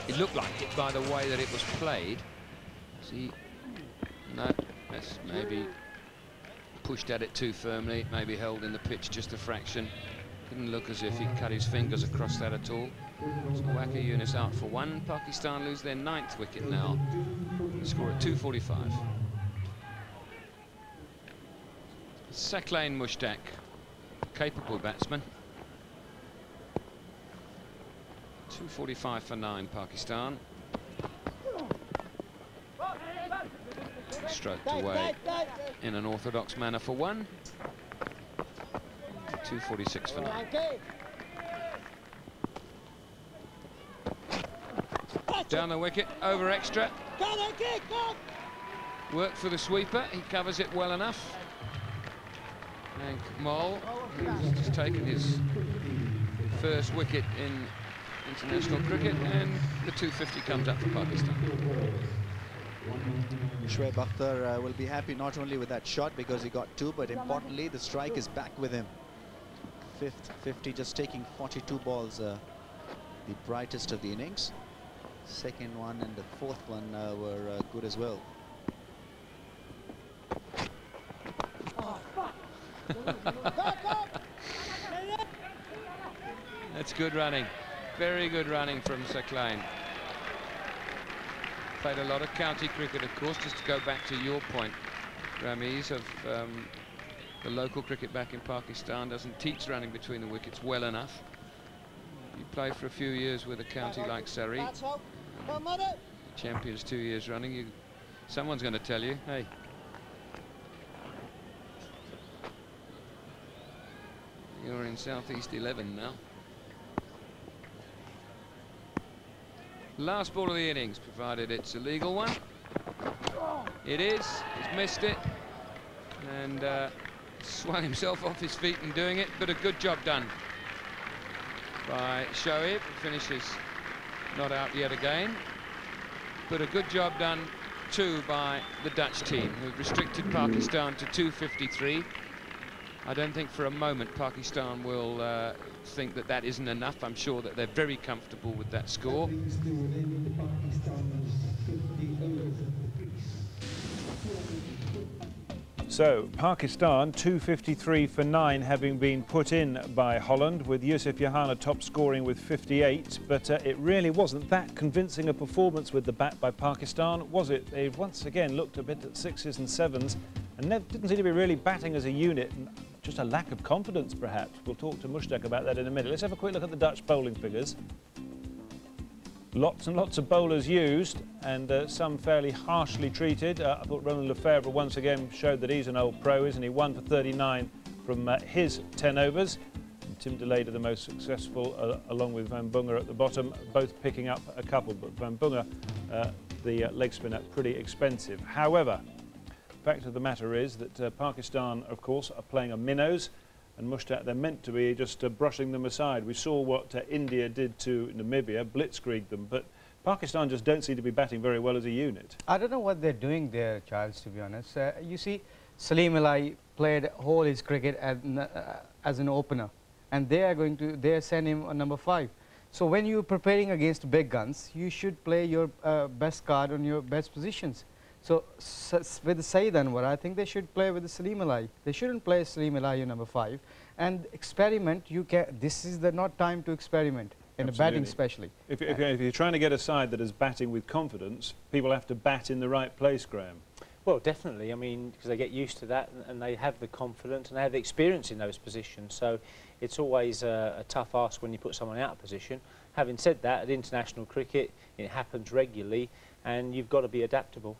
It looked like it by the way that it was played. See, no, that's maybe pushed at it too firmly, maybe held in the pitch just a fraction. Didn't look as if he cut his fingers across that at all. So Waqar Younis out for one. Pakistan lose their 9th wicket now. The score at 245. Saqlain Mushtaq, capable batsman. 245 for 9, Pakistan. Stroked away in an orthodox manner for 1. 246 for 9. Down the wicket, over extra. Work for the sweeper, he covers it well enough. And Paarl, who's just taken his first wicket in international cricket, and the 250 comes up for Pakistan. Shoaib Akhtar will be happy not only with that shot because he got 2, but importantly the strike is back with him. 5th 50, just taking 42 balls, the brightest of the innings. Second one and the 4th one were good as well. That's good running, very good running from Saqlain. Played a lot of county cricket, of course, just to go back to your point, Ramiz, of the local cricket back in Pakistan doesn't teach running between the wickets well enough. You play for a few years with a county like Surrey, champions 2 years running, someone's going to tell you, hey, you're in Southeast 11 now. Last ball of the innings, provided it's a legal one. It is. He's missed it. And swung himself off his feet in doing it, but a good job done by Shoaib. Finishes not out yet again. But a good job done, too, by the Dutch team, who've restricted Pakistan to 253. I don't think for a moment Pakistan will think that that isn't enough. I'm sure that they're very comfortable with that score. So Pakistan 253 for 9, having been put in by Holland, with Yusuf Johanna top scoring with 58, but it really wasn't that convincing a performance with the bat by Pakistan, was it? They once again looked a bit at 6s and 7s and didn't seem to be really batting as a unit. Just a lack of confidence, perhaps. We'll talk to Mushtaq about that in a minute. Let's have a quick look at the Dutch bowling figures. Lots and lots of bowlers used, and some fairly harshly treated. I thought Roland Lefebvre once again showed that he's an old pro, isn't he? 1 for 39 from his 10 overs. Tim Delade are the most successful, along with Van Bunga at the bottom, both picking up a couple, but Van Bunga, the leg spinner, pretty expensive. However, the fact of the matter is that Pakistan, of course, are playing a minnows, and Mushtaq, they're meant to be just brushing them aside. We saw what India did to Namibia, blitzkrieged them, but Pakistan just don't seem to be batting very well as a unit. I don't know what they're doing there, Charles, to be honest. You see, Salim Alai played whole his cricket as an opener, and they are sending him on number 5. So when you're preparing against big guns, you should play your best card on your best positions. So with Saeed Anwar, I think they should play with the Salim Alai. They shouldn't play Salim Alai on number 5 and experiment. This is not time to experiment. In Absolutely. batting especially. If you're trying to get a side that is batting with confidence, people have to bat in the right place, Graham. Well, definitely. I mean, because they get used to that and they have the confidence and they have the experience in those positions. So it's always a tough ask when you put someone out of position. Having said that, at international cricket, it happens regularly and you've got to be adaptable.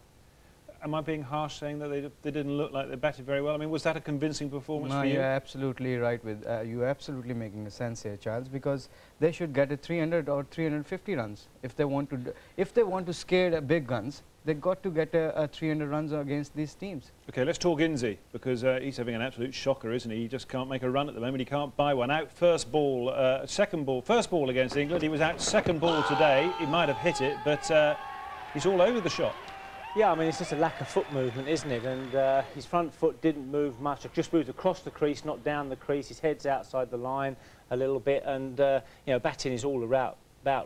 Am I being harsh saying that they didn't look like they batted very well? I mean, was that a convincing performance for you? You're absolutely right with you're absolutely making sense here, Charles, because they should get a 300 or 350 runs if they want to scare the big guns. They've got to get a 300 runs against these teams. Okay, let's talk Inzi, because he's having an absolute shocker, isn't he? He just can't make a run at the moment. He can't buy one. Out first ball, first ball against England. He was out second ball today. He might have hit it, but he's all over the shot. Yeah, I mean, it's just a lack of foot movement, isn't it? And his front foot didn't move much. It just moved across the crease, not down the crease. His head's outside the line a little bit. And, you know, batting is all about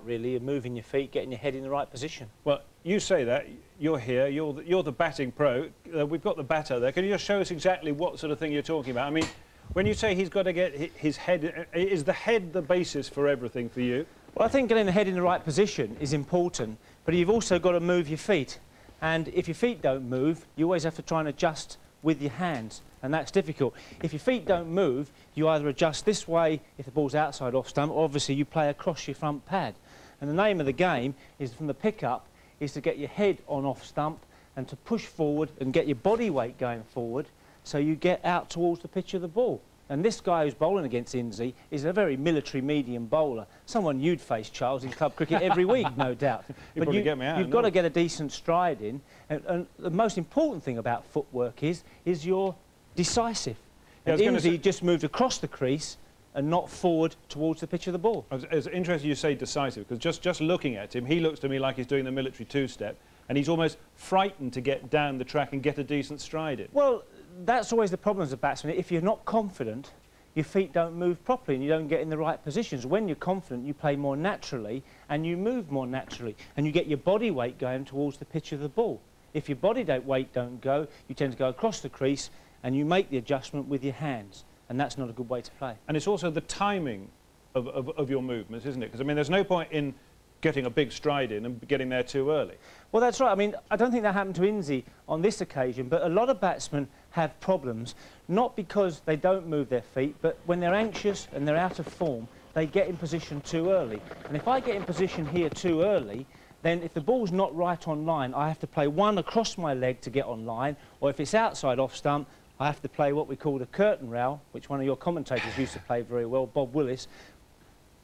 really moving your feet, getting your head in the right position. Well, you say that. You're here. You're the batting pro. We've got the batter there. Can you just show us exactly what sort of thing you're talking about? I mean, when you say he's got to get his head, is the head the basis for everything for you? Well, I think getting the head in the right position is important, but you've also got to move your feet. And if your feet don't move, you always have to try and adjust with your hands, and that's difficult. If your feet don't move, you either adjust this way if the ball's outside off stump, or obviously you play across your front pad. And the name of the game is, from the pickup, is to get your head on off stump and to push forward and get your body weight going forward so you get out towards the pitch of the ball. And this guy who's bowling against Inzi is a very military medium bowler. Someone you'd face, Charles, in club cricket every week, no doubt. But you've got to get a decent stride in. And the most important thing about footwork is you're decisive. Yeah, and Inzi just moved across the crease and not forward towards the pitch of the ball. It's interesting you say decisive, because just looking at him, he looks to me like he's doing the military two-step, and he's almost frightened to get down the track and get a decent stride in. Well, that's always the problem as a batsman. If you're not confident, your feet don't move properly and you don't get in the right positions. When you're confident, you play more naturally and you move more naturally and you get your body weight going towards the pitch of the ball. If your body weight don't go, you tend to go across the crease and you make the adjustment with your hands, and that's not a good way to play. And it's also the timing of your movements, isn't it? Because, I mean, there's no point in getting a big stride in and getting there too early. Well, that's right. I mean, I don't think that happened to Inzi on this occasion, but a lot of batsmen have problems, not because they don't move their feet, but when they're anxious and they're out of form, they get in position too early. And if I get in position here too early, then if the ball's not right on line, I have to play one across my leg to get on line, or if it's outside off stump, I have to play what we call the curtain rail, which one of your commentators used to play very well, Bob Willis,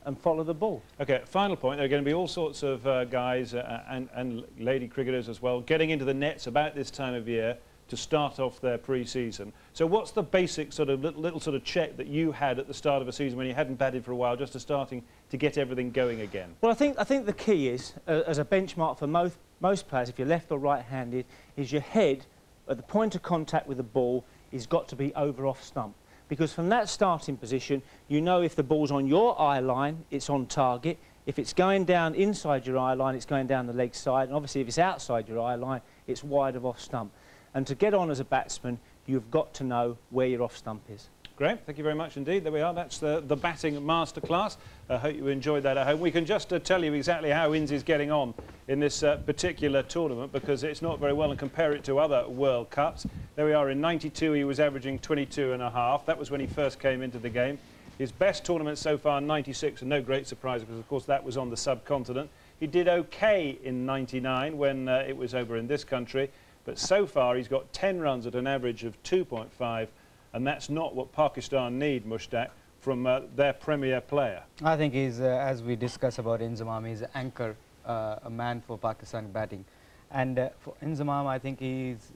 and follow the ball. OK, final point, there are going to be all sorts of guys and lady cricketers as well getting into the nets about this time of year to start off their pre-season. So what's the basic sort of little sort of check that you had at the start of a season when you hadn't batted for a while, just to starting to get everything going again? Well, I think the key is, as a benchmark for most players, if you're left or right-handed, is your head at the point of contact with the ball is got to be over off stump. Because from that starting position, you know if the ball's on your eye line, it's on target. If it's going down inside your eye line, it's going down the leg side. And obviously, if it's outside your eye line, it's wide of off stump. And to get on as a batsman, you've got to know where your off stump is. Great, thank you very much indeed. There we are, that's the batting masterclass. I hope you enjoyed that at home. We can just tell you exactly how Inzi's getting on in this particular tournament, because it's not very well, and compare it to other World Cups. There we are, in '92 he was averaging 22.5. That was when he first came into the game. His best tournament so far, '96, and no great surprise, because of course that was on the subcontinent. He did OK in '99 when it was over in this country, but so far he's got 10 runs at an average of 2.5. And that's not what Pakistan need, Mushtaq, from their premier player? I think he's, as we discussed about Inzamam, he's an anchor, a man for Pakistan batting. And for Inzamam, I think he's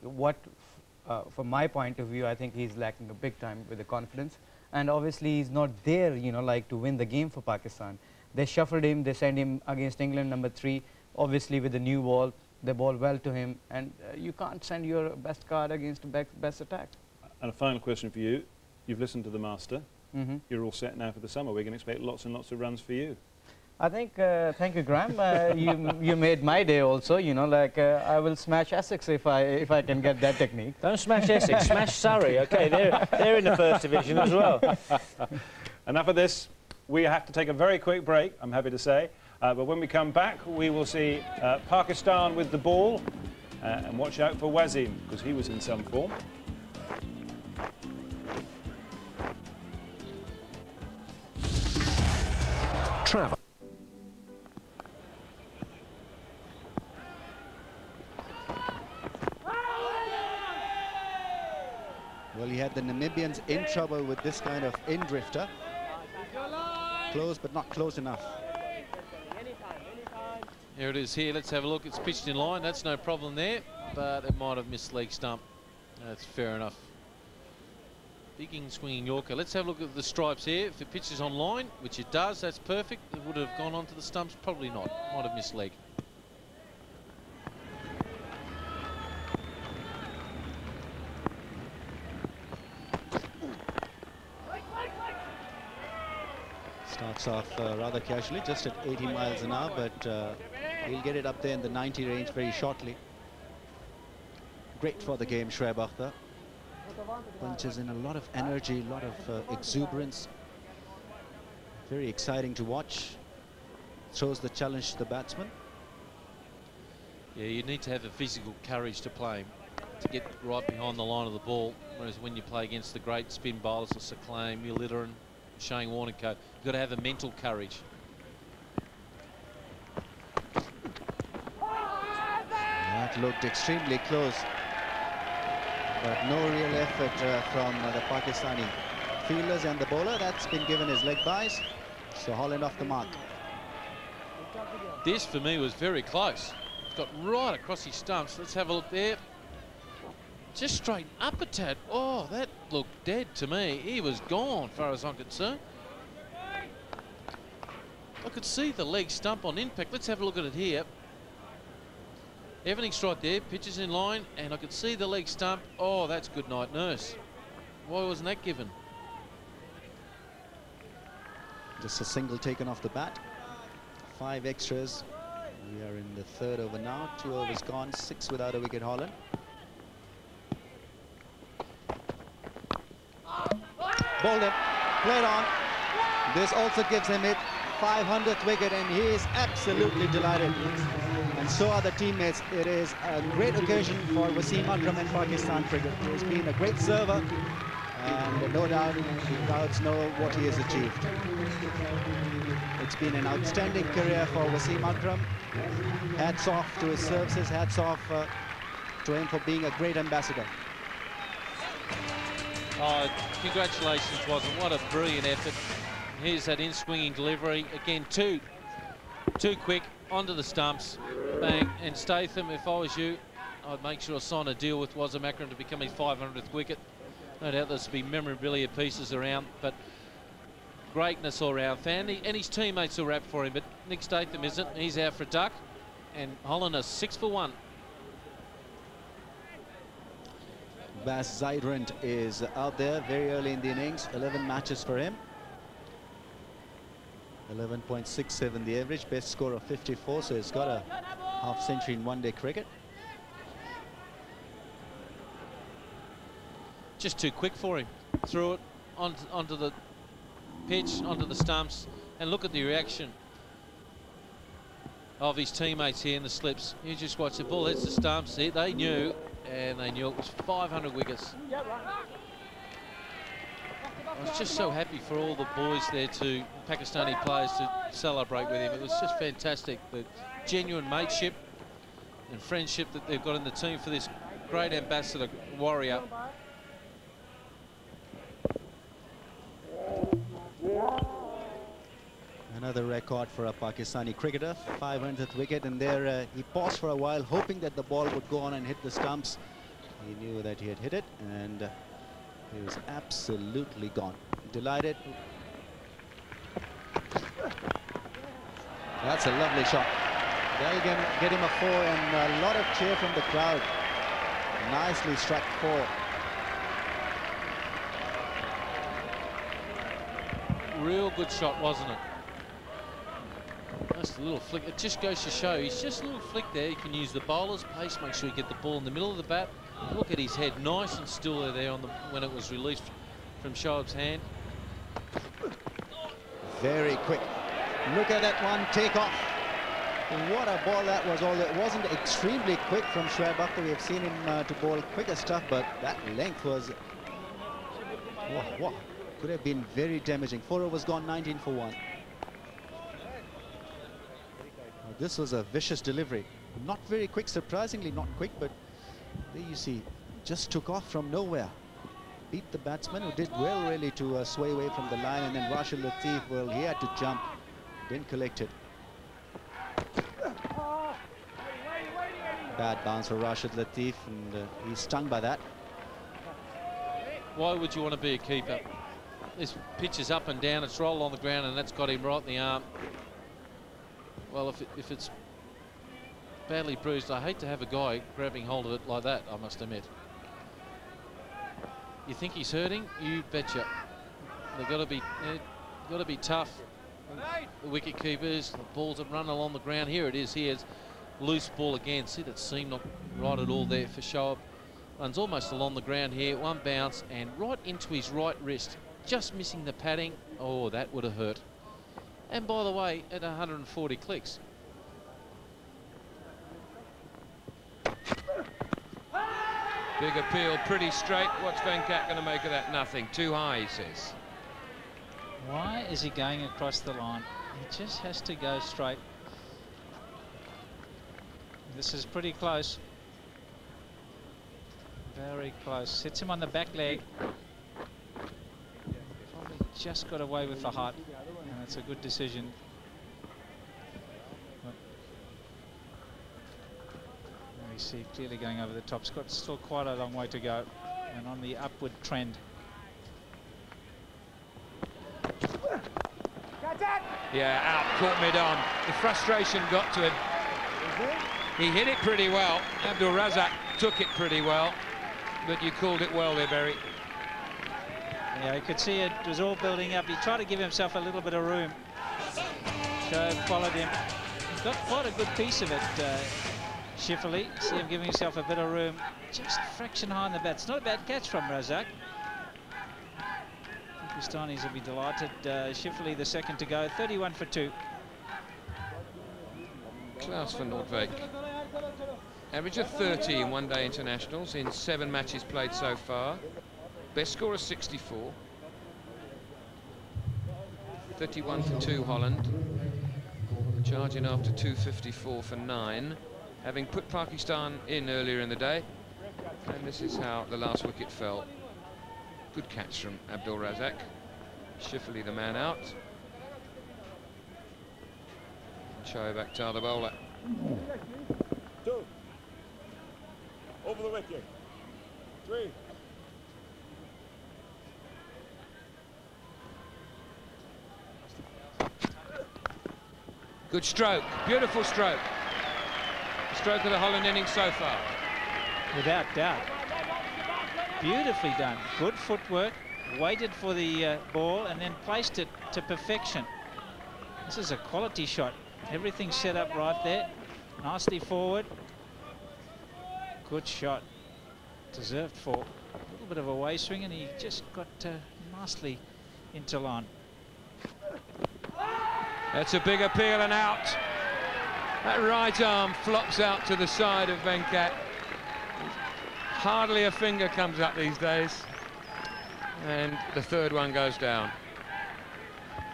from my point of view, I think he's lacking a big time with the confidence. And obviously, he's not there, you know, like to win the game for Pakistan. They shuffled him, they sent him against England, number 3. Obviously, with the new ball, they ball well to him. And you can't send your best card against the best attack. And a final question for you. You've listened to the master. Mm-hmm. You're all set now for the summer. We're going to expect lots and lots of runs for you. I think, thank you, Graham. You made my day also. You know, like I will smash Essex if I can get that technique. Don't smash Essex, smash Surrey. Okay, they're in the first division as well. Enough of this. We have to take a very quick break, I'm happy to say. But when we come back, we will see Pakistan with the ball. And watch out for Wasim, because he was in some form. Travel. Well, he had the Namibians in trouble with this kind of in-drifter. Close, but not close enough. Here it is here. Let's have a look. It's pitched in line. That's no problem there, but it might have missed leg stump. That's fair enough. Big swinging Yorker. Let's have a look at the stripes here. If it pitches on line, which it does, that's perfect. It would have gone onto the stumps. Probably not. Might have missed leg. Starts off rather casually, just at 80 miles an hour, but he'll get it up there in the 90 range very shortly. Great for the game, Shoaib Akhtar. Punches in a lot of energy, a lot of exuberance. Very exciting to watch. Throws the challenge to the batsman. Yeah, you need to have the physical courage to play him, to get right behind the line of the ball. Whereas when you play against the great spin bowlers of Saqlain, Mulitteran, Shane Warnock, you've got to have the mental courage. That looked extremely close, but no real effort from the Pakistani fielders and the bowler. That's been given as leg byes, so Holland off the mark. This for me was very close. Got right across his stumps. Let's have a look there. Just straight up a tad. Oh, that looked dead to me. He was gone, as far as I'm concerned. I could see the leg stump on impact. Let's have a look at it here. Everything's right there. Pitches in line, and I could see the leg stump. Oh, that's good night, nurse. Why wasn't that given? Just a single taken off the bat. 5 extras. We are in the 3rd over now. 2 overs gone. 6 without a wicket, Holland. Bowled him, played on. This also gives him it 500th wicket, and he is absolutely delighted. And so are the teammates. It is a great occasion for Wasim Akram and Pakistan cricket. He has been a great server, and no doubt the crowds know what he has achieved. It's been an outstanding career for Wasim Akram. Hats off to his services, hats off to him for being a great ambassador. Oh, congratulations, Wasm. What a brilliant effort. Here's that in-swinging delivery. Again, too quick, onto the stumps. Bang. And Statham, if I was you, I'd make sure I sign a deal with Wasim Akram to become his 500th wicket. No doubt there's be memorabilia pieces around, but greatness all round. And his teammates will rap for him, but Nick Statham isn't. He's out for a duck. And Holland is 6 for 1. Bas Zaidrand is out there very early in the innings. 11 matches for him. 11.67 the average, best score of 54, so he's got a half century in one-day cricket. Just too quick for him. Threw it onto the pitch, onto the stumps, and look at the reaction of his teammates here in the slips. You just watch the ball, that's the stumps. They knew, and they knew it was 500 wickets. I was just so happy for all the boys there, Pakistani players, to celebrate with him. It was just fantastic. The genuine mateship and friendship that they've got in the team for this great ambassador warrior. Another record for a Pakistani cricketer, 500th wicket, and there he paused for a while, hoping that the ball would go on and hit the stumps. He knew that he had hit it, and he was absolutely gone. Delighted. That's a lovely shot. They'll get him a 4, and a lot of cheer from the crowd. Nicely struck 4. Real good shot, wasn't it? Just a little flick. It just goes to show he's just a little flick there. He can use the bowler's pace, make sure you get the ball in the middle of the bat. Look at his head, nice and still there on the when it was released from Shoaib's hand. Very quick. Look at that one take off. What a ball that was. Although it wasn't extremely quick from Shoaib Akhtar. We have seen him to bowl quicker stuff, but that length was could have been very damaging. 4 overs gone, 19 for 1. This was a vicious delivery. Not very quick, surprisingly not quick, but there you see, just took off from nowhere. Beat the batsman, who did well really to sway away from the line, and then Rashid Latif, well, he had to jump, didn't collect it. Bad bounce for Rashid Latif, and he's stung by that. Why would you want to be a keeper? This pitch is up and down, it's rolled on the ground, and that's got him right in the arm. Well, if it's badly bruised, I hate to have a guy grabbing hold of it like that, I must admit. You think he's hurting? You betcha. They've got to be tough. The wicket keepers, the balls that run along the ground. Here it is. Here's loose ball again. See that seam not right at all there for Shoaib. Runs almost along the ground here. One bounce and right into his right wrist. Just missing the padding. Oh, that would have hurt. And by the way, at 140 clicks. Big appeal, pretty straight. What's Venkat going to make of that? Nothing. Too high, he says. Why is he going across the line? He just has to go straight. This is pretty close. Very close. Hits him on the back leg. Probably just got away with the height. And it's a good decision. There you see clearly going over the top. It's got still quite a long way to go. And on the upward trend. Yeah, out, caught mid-on. The frustration got to him. He hit it pretty well. Abdul Razak took it pretty well. But you called it well there, Berry. Yeah, you could see it was all building up. He tried to give himself a little bit of room. Shoaib followed him. He's got quite a good piece of it, Shifley. See him giving himself a bit of room. Just a fraction high on the bat. It's not a bad catch from Razak. Pakistanis will be delighted. Shifley the second to go. 31 for 2. Klaus van Noordwijk. Average of 30 in one-day internationals in 7 matches played so far. Best score is 64. 31 for 2, Holland. Charging after 254 for 9. Having put Pakistan in earlier in the day. And this is how the last wicket fell. Good catch from Abdul Razak. Shifley the man out. And Shoaib Akhtar the bowler. 2. Over the wicket. 3. Good stroke, beautiful stroke. Stroke of the Holland innings so far. Without doubt. Beautifully done. Good footwork. Waited for the ball and then placed it to perfection. This is a quality shot. Everything's set up right there. Nicely forward. Good shot. Deserved 4. A little bit of a way swing, and he just got nicely into line. That's a big appeal and out. That right arm flops out to the side of Venkat. Hardly a finger comes up these days. And the third one goes down.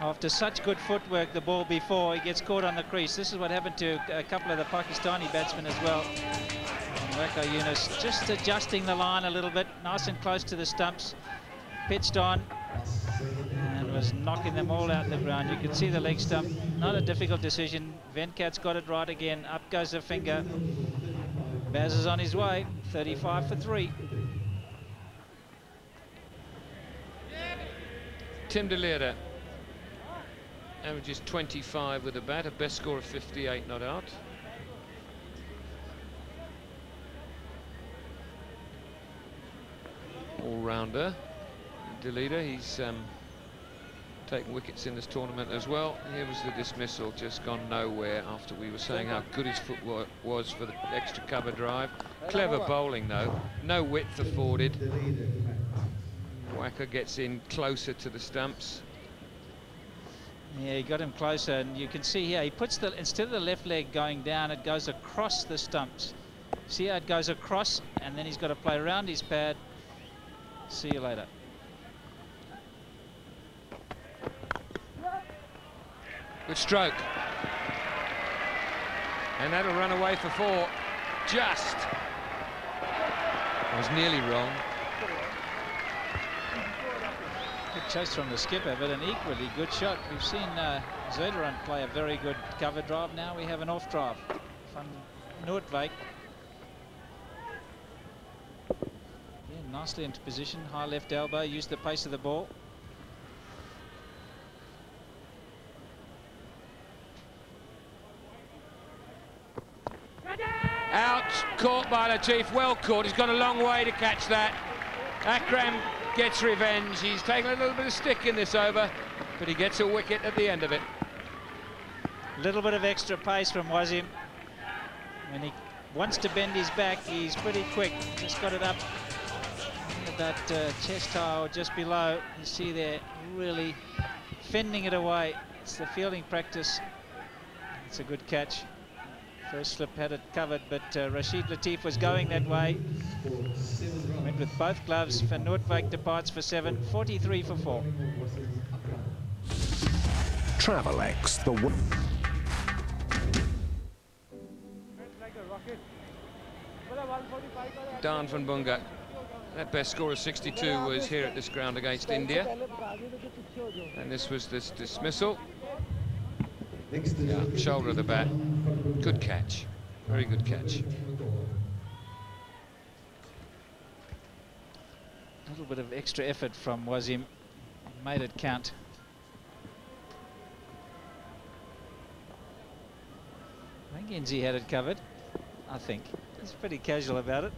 After such good footwork the ball before, he gets caught on the crease. This is what happened to a couple of the Pakistani batsmen as well. Waqar Younis just adjusting the line a little bit, nice and close to the stumps. Pitched on. And was knocking them all out the ground. You can see the leg stump. Not a difficult decision. Venkat's got it right again. Up goes the finger. Baz is on his way. 35 for 3. Tim de Leerde averages 25 with the bat, a best score of 58 not out. All-rounder. De Leerde, he's taken wickets in this tournament as well. Here was the dismissal, just gone nowhere after we were saying how good his footwork was for the extra cover drive. Clever bowling though, no width afforded. Wacker gets in closer to the stumps. Yeah, he got him closer, and you can see here, he puts the, instead of the left leg going down, it goes across the stumps. See how it goes across, and then he's got to play around his pad. See you later. Good stroke. And that'll run away for 4. Just. I was nearly wrong. Good chase from the skipper, but an equally good shot. We've seen Zuiderand play a very good cover drive. Now we have an off drive from Noordwijk. Yeah, nicely into position, high left elbow, used the pace of the ball. Out, caught by Latif, well caught. He's gone a long way to catch that. Akram gets revenge. He's taken a little bit of stick in this over, but he gets a wicket at the end of it. A little bit of extra pace from Wasim. When he wants to bend his back, he's pretty quick. Just got it up at that chest high or just below. You see there, really fending it away. It's the fielding practice. It's a good catch. First slip had it covered, but Rashid Latif was going that way. Went with both gloves. Van Noordwijk departs for 7, 43 for 4. Travelex, the one. Dan van Bunga. That best score of 62 was here at this ground against India. And this was this dismissal. Yeah, shoulder of the bat. Good catch. Very good catch. A little bit of extra effort from Wasim. Made it count. I think Enzi had it covered. I think. He's pretty casual about it.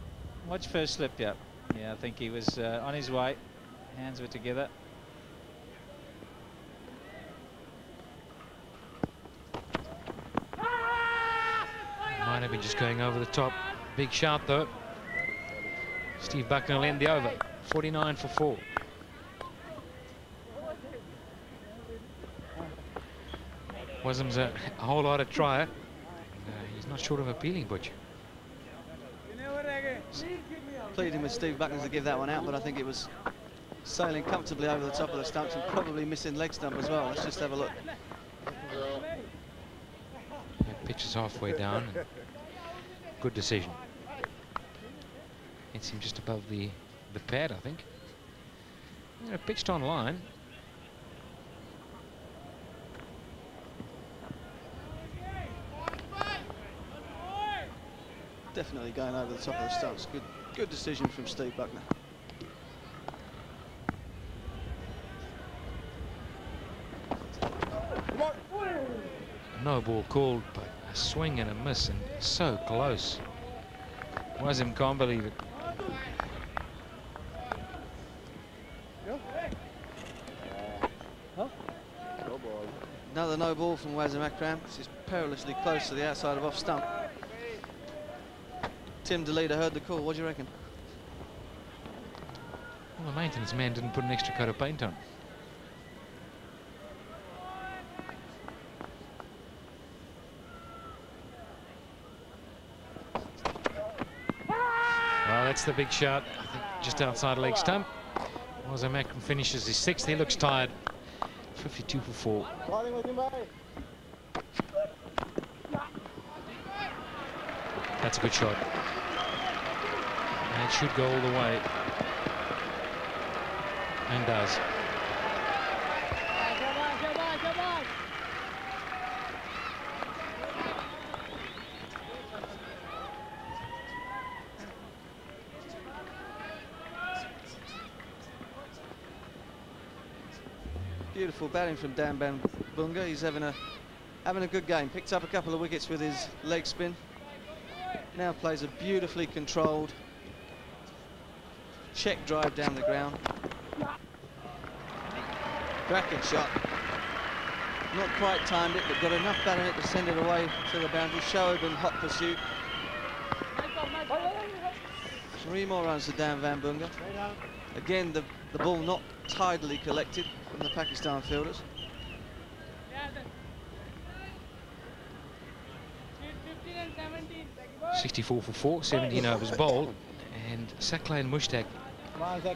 Watch first slip, yeah. Yeah, I think he was on his way. Hands were together. Might have been just going over the top. Big shot though. Steve Buckner will end the over. 49 for 4. Wasim's a whole lot of trier. He's not short of a peeling butcher. Pleading with Steve Buckner to give that one out, but I think it was sailing comfortably over the top of the stumps and probably missing leg stump as well. Let's just have a look. Pitch is halfway down. Good decision. Hits him just above the pad, I think. Yeah, pitched on line. Definitely going over the top of the stumps. Good decision from Steve Buckner. No ball called, but a swing and a miss, and so close. Wasim can't believe it. Another no ball from Wasim Akram. This is perilously close to the outside of off stump. Tim de Leerde heard the call. What do you reckon? Well, the maintenance man didn't put an extra coat of paint on. Well, that's the big shot. I think just outside leg stump. Wasim Akram finishes his 6th. He looks tired. 52 for 4. That's a good shot. And it should go all the way. And does. Beautiful batting from Dan Bunga. He's having a good game. Picked up a couple of wickets with his leg spin. Now plays a beautifully controlled check drive down the ground. Cracking shot. Not quite timed it, but got enough bat in it to send it away to the boundary. Shoaib in hot pursuit. 3 more runs to Dan Van Bunga. Again, the ball not tidily collected from the Pakistan fielders. .64 for 4, 17 overs bowled, and Saklai and Mushtaq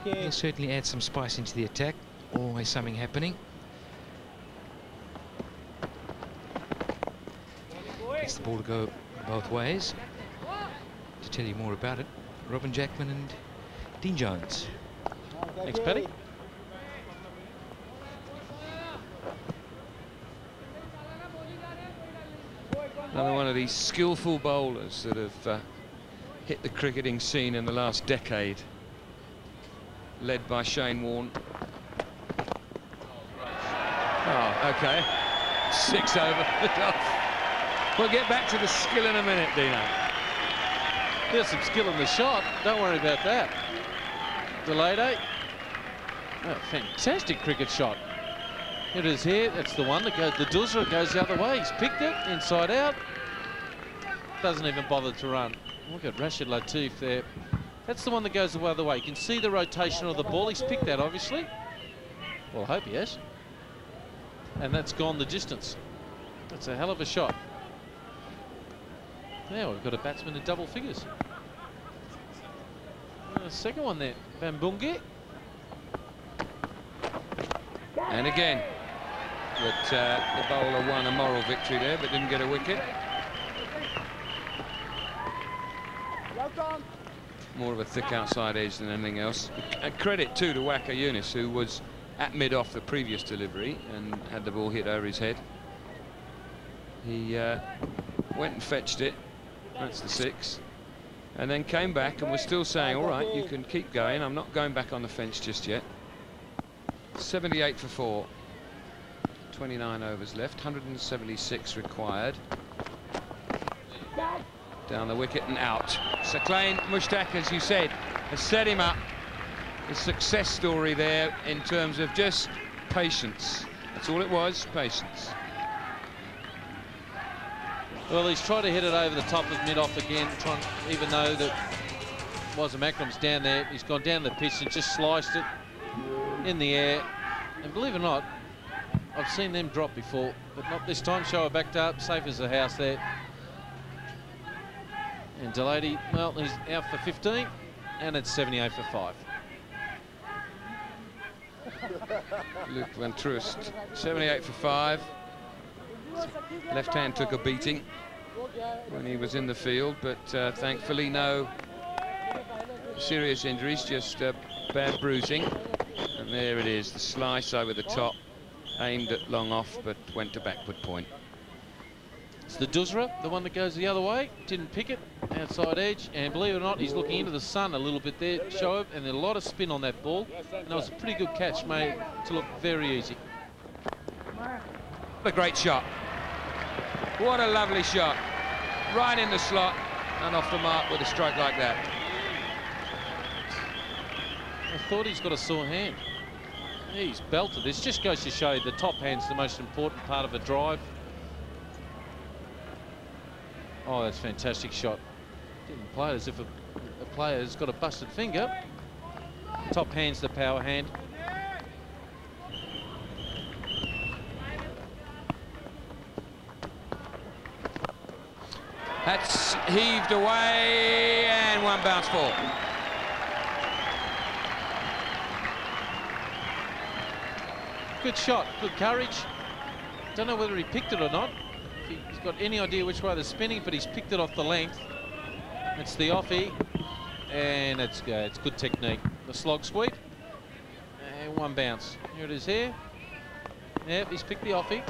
will certainly add some spice into the attack. Always something happening. Gets the ball to go both ways. To tell you more about it, Robin Jackman and Dean Jones. Thanks, Paddy. Another one of these skillful bowlers that have hit the cricketing scene in the last decade, led by Shane Warne. Oh, okay. 6 over. We'll get back to the skill in a minute, Dino. There's some skill in the shot. Don't worry about that. Delayed 8. Oh, fantastic cricket shot. It is here. That's the one that goes. The Duzra goes the other way. He's picked it inside out. Doesn't even bother to run. Look at Rashid Latif there. That's the one that goes the other way. You can see the rotation of the ball. He's picked that, obviously. Well, I hope he has. And that's gone the distance. That's a hell of a shot. Now we've got a batsman in double figures. The second one there, Van Bunga. And again, but the bowler won a moral victory there, but didn't get a wicket. More of a thick outside edge than anything else. And credit too to Waqar Younis, who was at mid-off the previous delivery and had the ball hit over his head. He went and fetched it. That's the 6. And then came back and was still saying, all right, you can keep going. I'm not going back on the fence just yet. 78 for 4. 29 overs left. 176 required. Down the wicket and out. Saklain Mushtaq, as you said, has set him up. A success story there in terms of just patience. That's all it was, patience. Well, he's tried to hit it over the top of mid-off again, even though that Wazim Akram's down there. He's gone down the pitch and just sliced it in the air. And believe it or not, I've seen them drop before, but not this time. Shoaib backed up, safe as a house there. And Delady, well, he's out for 15, and it's 78 for 5. Luke Van Troost, 78 for 5. Left hand took a beating when he was in the field, but thankfully no serious injuries, just bad bruising. And there it is, the slice over the top, aimed at long off, but went to backward point. It's the Duzra, the one that goes the other way. Didn't pick it, outside edge, and believe it or not, he's looking into the sun a little bit there, Shoaib, and there's a lot of spin on that ball. And that was a pretty good catch, made to look very easy. What a great shot. What a lovely shot. Right in the slot and off the mark with a strike like that. I thought he's got a sore hand. He's belted this. Just goes to show you the top hand's the most important part of a drive. Oh, that's a fantastic shot. Didn't play it as if a player's got a busted finger. Top hand's the power hand. That's heaved away and one bounce ball. Good shot, good courage. Don't know whether he picked it or not. If he's got any idea which way they're spinning, but he's picked it off the length. It's the offie, and it's good technique. The slog sweep, and one bounce. Here it is here. Yep, he's picked the offie.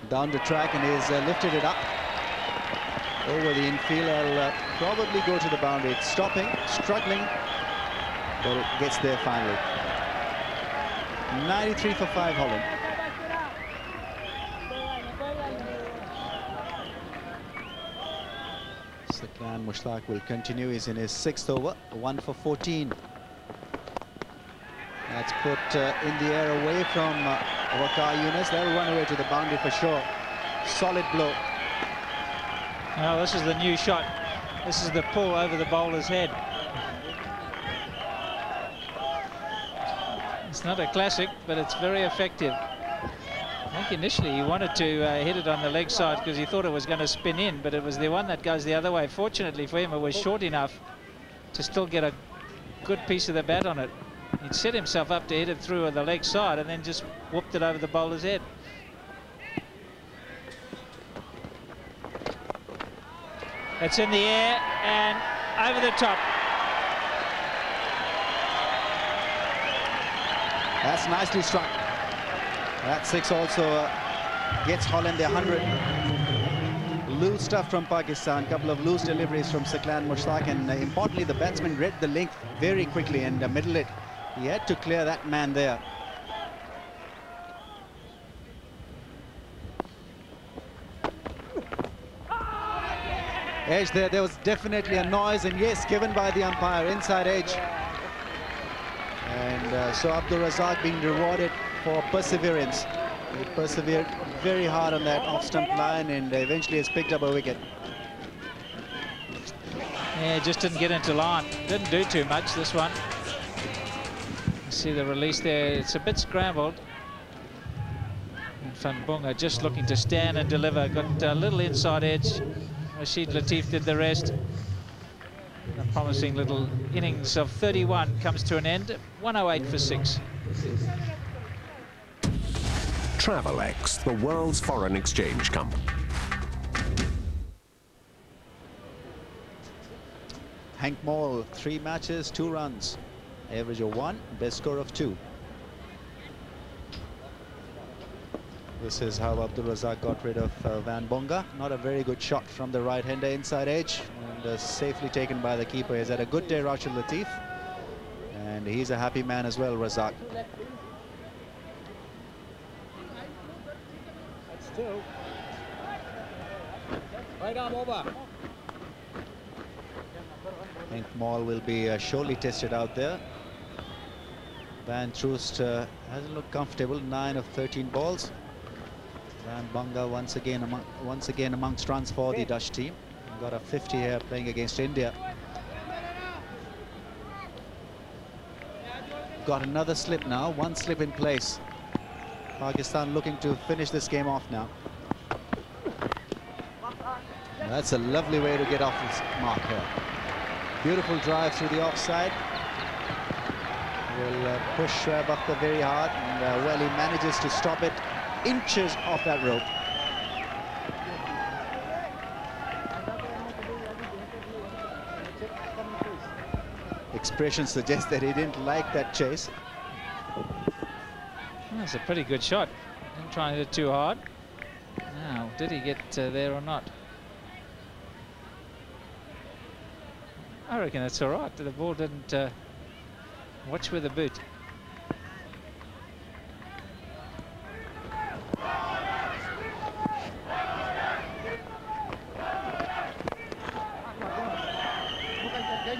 Down the track, and he's lifted it up over the infield. I'll probably go to the boundary. It's stopping, struggling, but it gets there finally. 93 for 5, Holland. Saklan Mushtaq will continue. He's in his 6th over, 1 for 14. That's put in the air away from Waqar Yunus. They'll run away to the boundary for sure. Solid blow. Now this is the new shot. This is the pull over the bowler's head. It's not a classic, but it's very effective. I think initially he wanted to hit it on the leg side because he thought it was going to spin in, but it was the one that goes the other way. Fortunately for him, it was short enough to still get a good piece of the bat on it. He'd set himself up to hit it through on the leg side and then just whooped it over the bowler's head. It's in the air and over the top. That's nicely struck. That 6 also gets Holland their 100. Loose stuff from Pakistan, couple of loose deliveries from Saklan Mushtaq, and importantly the batsman read the length very quickly and middled it. He had to clear that man there. Edge there was definitely a noise, and yes, given by the umpire, inside edge. And so Abdul Razak being rewarded for perseverance. He persevered very hard on that off-stump line and eventually has picked up a wicket. Yeah, just didn't get into line. Didn't do too much, this one. See the release there, it's a bit scrambled. And Van Bunga just looking to stand and deliver. Got a little inside edge. Rashid Latif did the rest. A promising little innings of 31 comes to an end. 108 for 6. Travelex, the world's foreign exchange company. Hank Maul, 3 matches, 2 runs. Average of 1, best score of 2. This is how Abdul Razak got rid of Van Bonga. Not a very good shot from the right-hander inside edge, and safely taken by the keeper. He's had a good day, Rashid Latif, and he's a happy man as well, Razak. That's 2. Right arm over. Hank Maul will be surely tested out there. Van Troost hasn't looked comfortable. 9 of 13 balls. Van Bonga once again amongst runs for the Dutch team. Got a 50 here playing against India. Got another slip now. 1 slip in place. Pakistan looking to finish this game off now. That's a lovely way to get off this mark here. Beautiful drive through the offside. Will push Shoaib Akhtar very hard, and well, he manages to stop it inches off that rope. Expression suggests that he didn't like that chase. That's a pretty good shot. Didn't try and hit it too hard. Now, did he get there or not? I reckon that's all right. The ball didn't watch with the boot.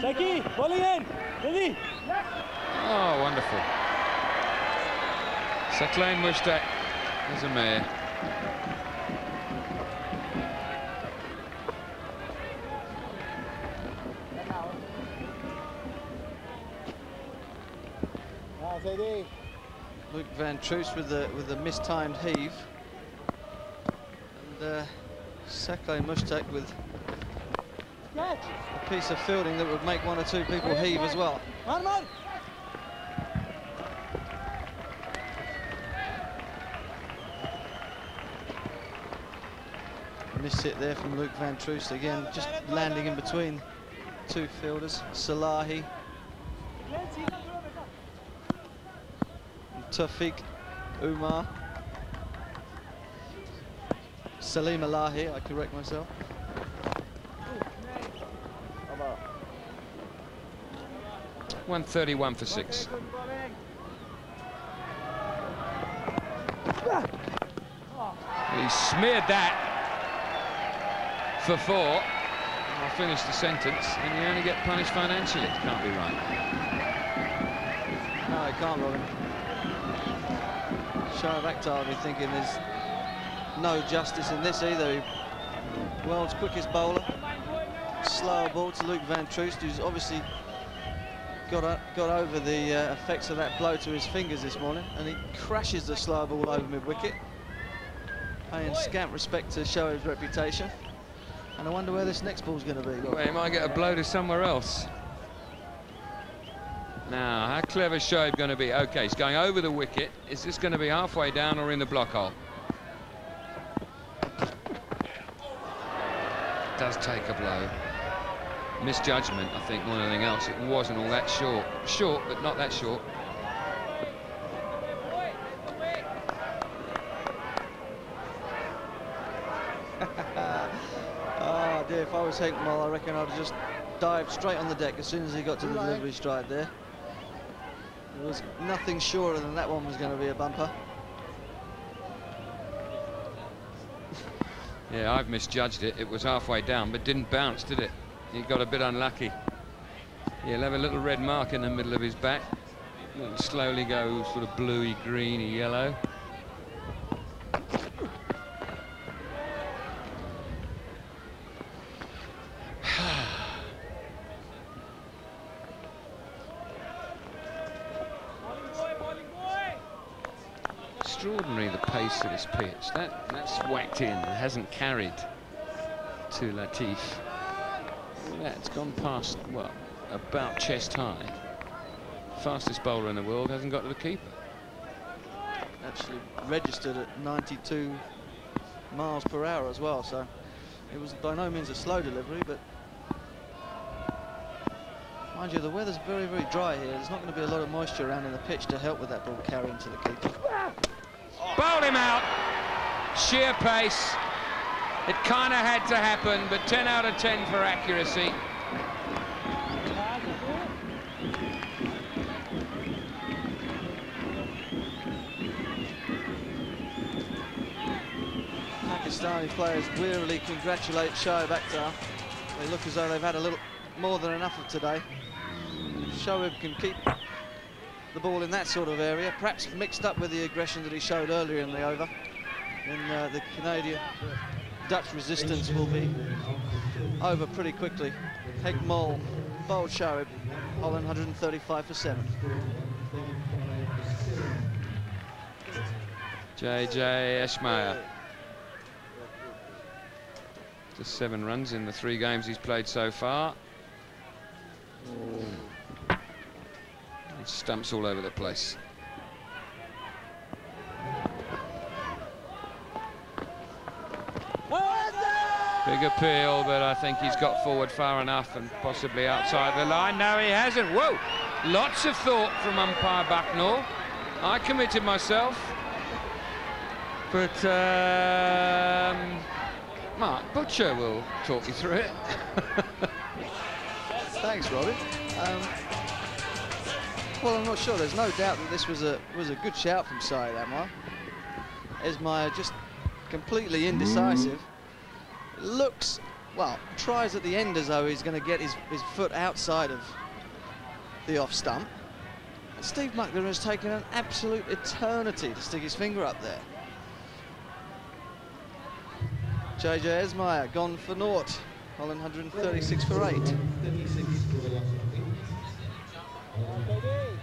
Shaki, bowling in. Ready? Oh, wonderful. Saklan Mushtaq is a mare. Luke Van Troost with the mistimed heave, and Saklan Mushtaq with a piece of fielding that would make 1 or 2 people heave as well. Missed hit there from Luke Van Troost again, just landing in between 2 fielders. Salahi. Tawfiq Umar. Salim Alahi, I correct myself. Over. 131 for 6. He smeared that for 4. I'll finish the sentence, and you only get punished financially. It can't be right. No, it can't, Robin. Shoaib Akhtar will be thinking there's no justice in this either. World's quickest bowler. Slower ball to Luke Van Troost, who's obviously got over the effects of that blow to his fingers this morning, and he crashes the slower ball over mid-wicket, paying scant respect to Shoaib's reputation. And I wonder where this next ball's going to be. Well, he might get a blow to somewhere else. Now, how clever is Shoaib going to be? OK, he's going over the wicket. Is this going to be halfway down or in the block hole? It does take a blow. Misjudgment, I think, more than anything else. It wasn't all that short. Short, but not that short. Oh dear, if I was Hinkmall, I reckon I'd have just dived straight on the deck as soon as he got to the delivery stride there. There was nothing surer than that one was going to be a bumper. Yeah, I've misjudged it. It was halfway down, but didn't bounce, did it? He got a bit unlucky. He'll have a little red mark in the middle of his back. It'll slowly go sort of bluey, greeny, yellow. Extraordinary, the pace of this pitch. That's whacked in. It hasn't carried to Latif. That's gone past, well, about chest high. Fastest bowler in the world hasn't got to the keeper. Actually registered at 92 miles per hour as well, so it was by no means a slow delivery, but mind you, the weather's very, very dry here. There's not going to be a lot of moisture around in the pitch to help with that ball carrying to the keeper. Bowled him out. Sheer pace. It kind of had to happen, but 10 out of 10 for accuracy. Pakistani players wearily congratulate Shoaib Akhtar. They look as though they've had a little more than enough of today. If Shoaib can keep the ball in that sort of area, perhaps mixed up with the aggression that he showed earlier in the over, then the Dutch resistance will be over pretty quickly. Hinkmall bowled Shoaib, Holland 135 for 7. J.J. Esmail. Just 7 runs in the 3 games he's played so far. Stumps all over the place. Big appeal, but I think he's got forward far enough and possibly outside the line. No, he hasn't. Whoa! Lots of thought from umpire Bucknell. I committed myself. But Mark Butcher will talk you through it. Thanks, Robbie. Well, I'm not sure. There's no doubt that this was a good shout from Syed Amar. Esmail just completely indecisive. Looks, well, tries at the end as though he's going to get his foot outside of the off stump. And Steve Muckler has taken an absolute eternity to stick his finger up there. J.J. Esmail gone for naught. Holland 136 for 8.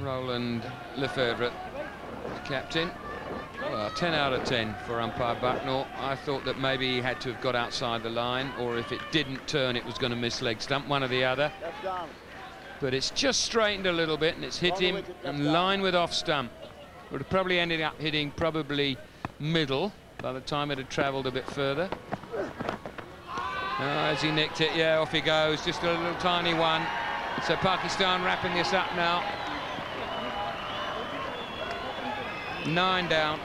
Roland Lefebvre, captain. Well, 10 out of 10 for umpire Bucknell. I thought that maybe he had to have got outside the line, or if it didn't turn, it was going to miss leg stump, one or the other. But it's just straightened a little bit, and it's hit him in line with off stump. Would have probably ended up hitting probably middle by the time it had travelled a bit further. As he nicked it, yeah, off he goes. Just a little tiny one. So Pakistan wrapping this up now. 9 down.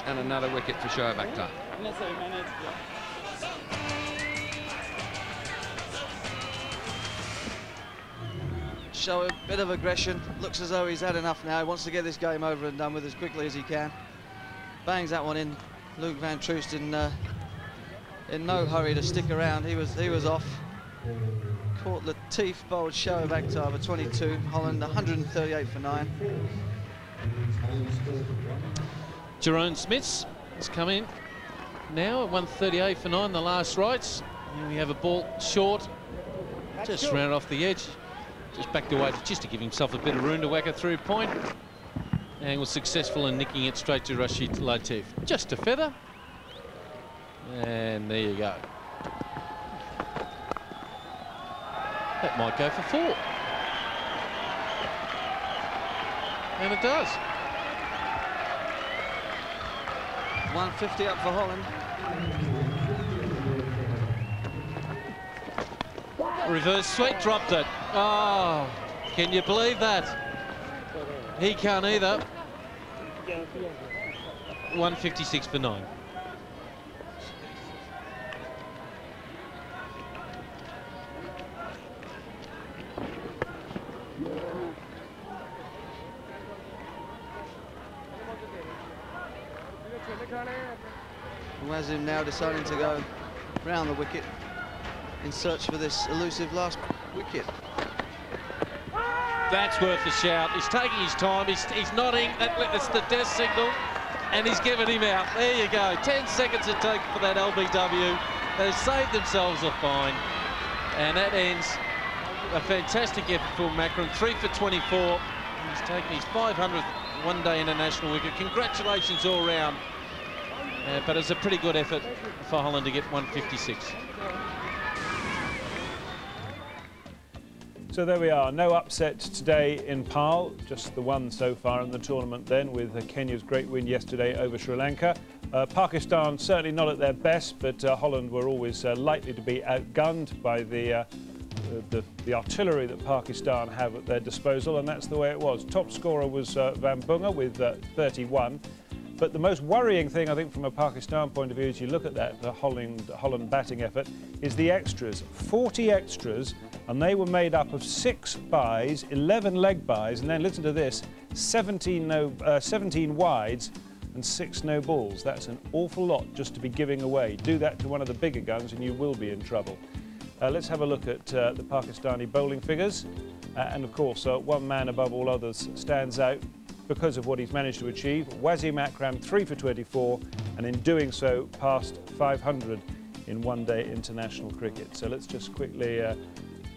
And another wicket for Shoaib Akhtar. Show a bit of aggression. Looks as though he's had enough now. He wants to get this game over and done with as quickly as he can. bangs that one in. Luke van Troost in no hurry to stick around. He was off. Caught Latif, bowled Shoaib Akhtar over 22. Holland 138 for 9. Jerome Smits has come in now at 138 for 9, the last rights. Here we have a ball short, just ran it off the edge, just backed away just to give himself a bit of room to whack it through point, and was successful in nicking it straight to Rashid Latif. Just a feather, and there you go. That might go for 4. And it does. 150 up for Holland. Reverse sweep, dropped it. Oh, can you believe that? He can't either. 156 for 9. Wasim now deciding to go round the wicket in search for this elusive last wicket. That's worth a shout. He's taking his time. He's nodding. That's the death signal, and he's given him out. There you go. 10 seconds it took for that LBW. They've saved themselves a fine, and that ends a fantastic effort for Macron. 3 for 24. He's taken his 500th one-day international wicket. Congratulations all round. But it's a pretty good effort for Holland to get 156. So there we are, no upset today in Paarl, just the one so far in the tournament then, with Kenya's great win yesterday over Sri Lanka. Pakistan certainly not at their best, but Holland were always likely to be outgunned by the artillery that Pakistan have at their disposal, and that's the way it was. Top scorer was Van Bunga with 31. But the most worrying thing, I think, from a Pakistan point of view, as you look at that, the Holland batting effort, is the extras. 40 extras, and they were made up of 6 byes, 11 leg byes, and then listen to this, 17 wides and 6 no balls. That's an awful lot just to be giving away. Do that to one of the bigger guns and you will be in trouble. Let's have a look at the Pakistani bowling figures. And of course, one man above all others stands out because of what he's managed to achieve. Wasim Akram 3 for 24, and in doing so passed 500 in one-day international cricket. So let's just quickly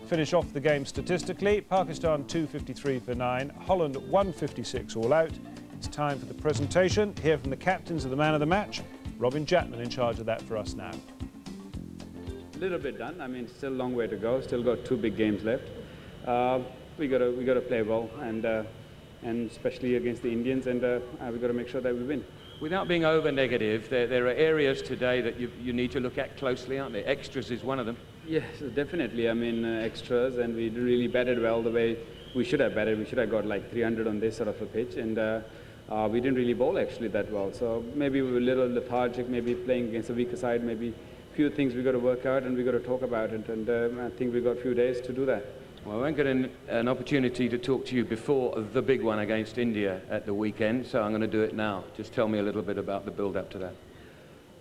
finish off the game statistically. Pakistan 253 for 9, Holland 156 all out. It's time for the presentation. Hear from the captains of the man of the match. Robin Jatman in charge of that for us now. A little bit done. I mean, still a long way to go. Still got 2 big games left. We got to play well, and especially against the Indians, and we've got to make sure that we win. Without being over negative, there are areas today that you need to look at closely, aren't there? Extras is one of them. Yes, definitely. I mean, extras, and we really batted well the way we should have batted. We should have got like 300 on this sort of a pitch, and we didn't really bowl actually that well. So maybe we were a little lethargic, maybe playing against a weaker side, maybe a few things we got to work out and we got to talk about it, and I think we got a few days to do that. Well, I won't get an opportunity to talk to you before the big one against India at the weekend, so I'm going to do it now. Just tell me a little bit about the build-up to that.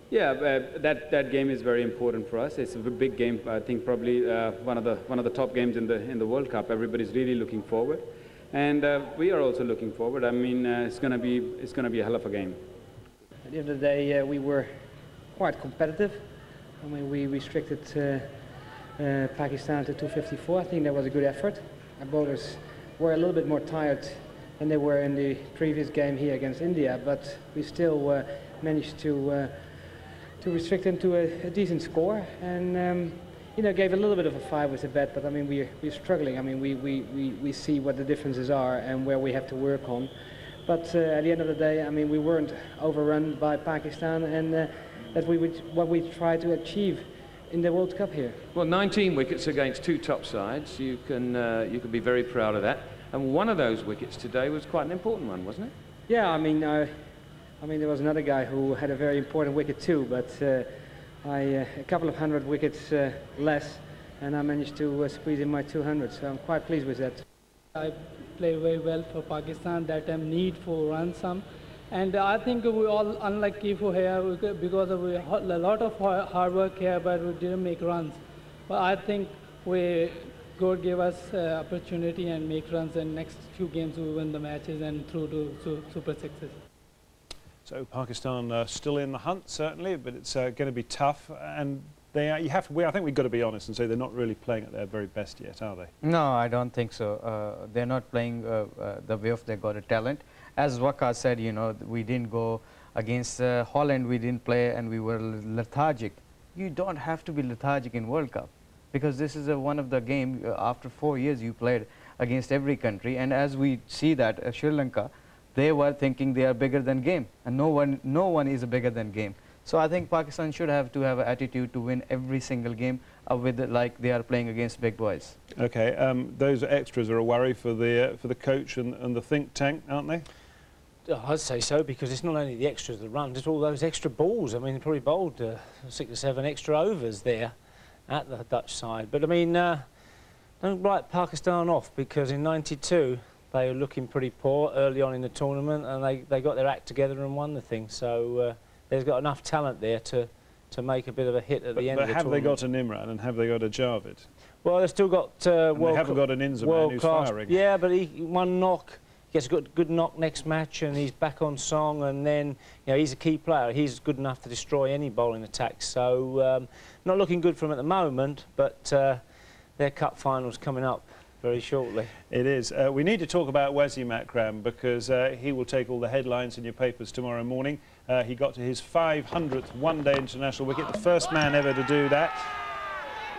Yeah, that game is very important for us. It's a big game. I think probably one of the top games in the World Cup. Everybody's really looking forward, and we are also looking forward. I mean, it's going to be a hell of a game. At the end of the day, we were quite competitive. I mean, we restricted Pakistan to 254. I think that was a good effort. Our bowlers were a little bit more tired than they were in the previous game here against India, but we still managed to restrict them to a decent score, and you know, gave a little bit of a fight with the bat. But I mean, we're struggling. I mean, we see what the differences are and where we have to work on. But at the end of the day, I mean, we weren't overrun by Pakistan, and that what we tried to achieve in the World Cup here. Well, 19 wickets against 2 top sides. You can be very proud of that. And one of those wickets today was quite an important one, wasn't it? Yeah, I mean, there was another guy who had a very important wicket too, but a couple of 100 wickets less, and I managed to squeeze in my 200. So I'm quite pleased with that. I played very well for Pakistan. That time need for run some, And I think we all unlucky for here because of a lot of hard work here, but we didn't make runs. But I think God gave us opportunity and make runs, and next few games we win the matches and through to Super Sixes. So Pakistan still in the hunt, certainly, but it's going to be tough. And I think we've got to be honest and say they're not really playing at their very best yet, are they? No, I don't think so. They're not playing the way of they got a talent. As Waqar said, you know, we didn't go against Holland, we didn't play and we were lethargic. You don't have to be lethargic in World Cup, because this is one of the games after 4 years you played against every country, and as we see that Sri Lanka, they were thinking they are bigger than game, and no one is bigger than game. So I think Pakistan should have to have an attitude to win every single game like they are playing against big boys. Okay, those extras are a worry for the coach and the think tank, aren't they? I'd say so, because it's not only the extras that run, it's all those extra balls. I mean, they probably bowled 6 or 7 extra overs there at the Dutch side. But I mean, don't write Pakistan off, because in '92 they were looking pretty poor early on in the tournament, and they got their act together and won the thing. So there's got enough talent there to make a bit of a hit at the end of the tournament. But have they got an Imran and have they got a Javed? Well, they've still got they haven't got an Inzamam who's firing. Yeah, but one knock. Gets a good knock next match, and he's back on song, and then, you know, he's a key player. He's good enough to destroy any bowling attack. So not looking good for him at the moment, but their cup final's coming up very shortly. It is. We need to talk about Wasim Akram, because he will take all the headlines in your papers tomorrow morning. He got to his 500th one-day international wicket, the first man ever to do that.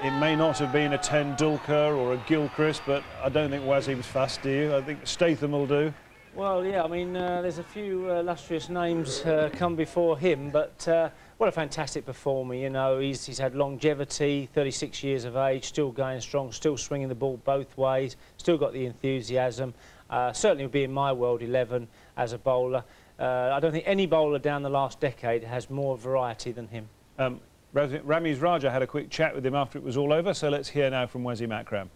It may not have been a Tendulkar or a Gilchrist, but I don't think Wasim's fussed, do you? I think Statham will do. Well, yeah, I mean, there's a few illustrious names come before him, but what a fantastic performer, you know. He's had longevity, 36 years of age, still going strong, still swinging the ball both ways, still got the enthusiasm. Certainly will be in my world 11 as a bowler. I don't think any bowler down the last decade has more variety than him. Ramiz Raja had a quick chat with him after it was all over, so let's hear now from Wasim Akram.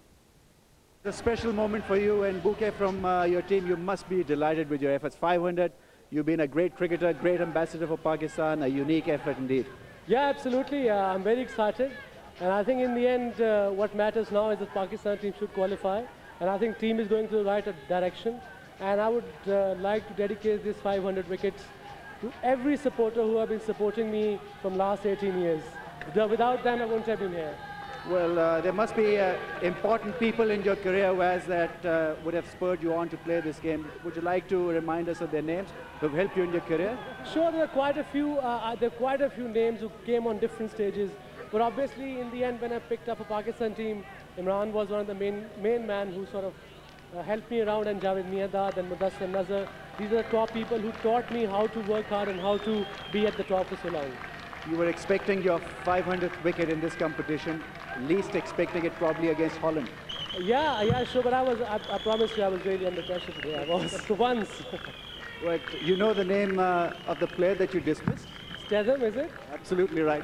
It's a special moment for you, and Bouquet, from your team, you must be delighted with your efforts. 500, you've been a great cricketer, great ambassador for Pakistan, a unique effort indeed. Yeah, absolutely. I'm very excited, and I think in the end what matters now is that Pakistan team should qualify, and I think team is going to the right direction, and I would like to dedicate this 500 wickets to every supporter who have been supporting me from last 18 years. Without them, I wouldn't have been here. Well, there must be important people in your career, Waz, that would have spurred you on to play this game. Would you like to remind us of their names who have helped you in your career? Sure, there are quite a few names who came on different stages. But obviously, in the end, when I picked up a Pakistan team, Imran was one of the main man who sort of helped me around, and Javed Miandad and Mudassir Nazar. These are the top people who taught me how to work hard and how to be at the top for so long. You were expecting your 500th wicket in this competition, least expecting it probably against Holland. Yeah, sure, but I promise you I was really under pressure today. I was for once. Right, you know the name of the player that you dismissed? Statham, is it? Absolutely right.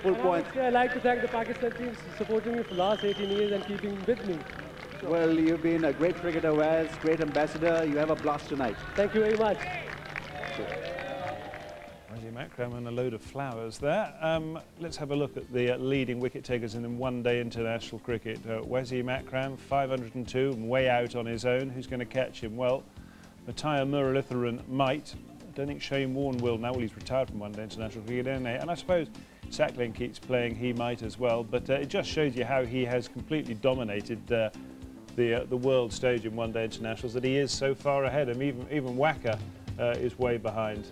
Full point. I'd like to thank the Pakistan team for supporting me for the last 18 years and keeping with me. Well, you've been a great cricketer, Waz, great ambassador. You have a blast tonight. Thank you very much. Wasim Akram and a load of flowers there. Let's have a look at the leading wicket takers in one-day international cricket. Wasim Akram, 502, way out on his own. Who's going to catch him? Well, Matthias Muralitharan might. I don't think Shane Warne will now. Well, he's retired from one-day international cricket, and I suppose Sackling keeps playing, he might as well. But it just shows you how he has completely dominated the world stage in one-day internationals, that he is so far ahead, and even Waqar is way behind.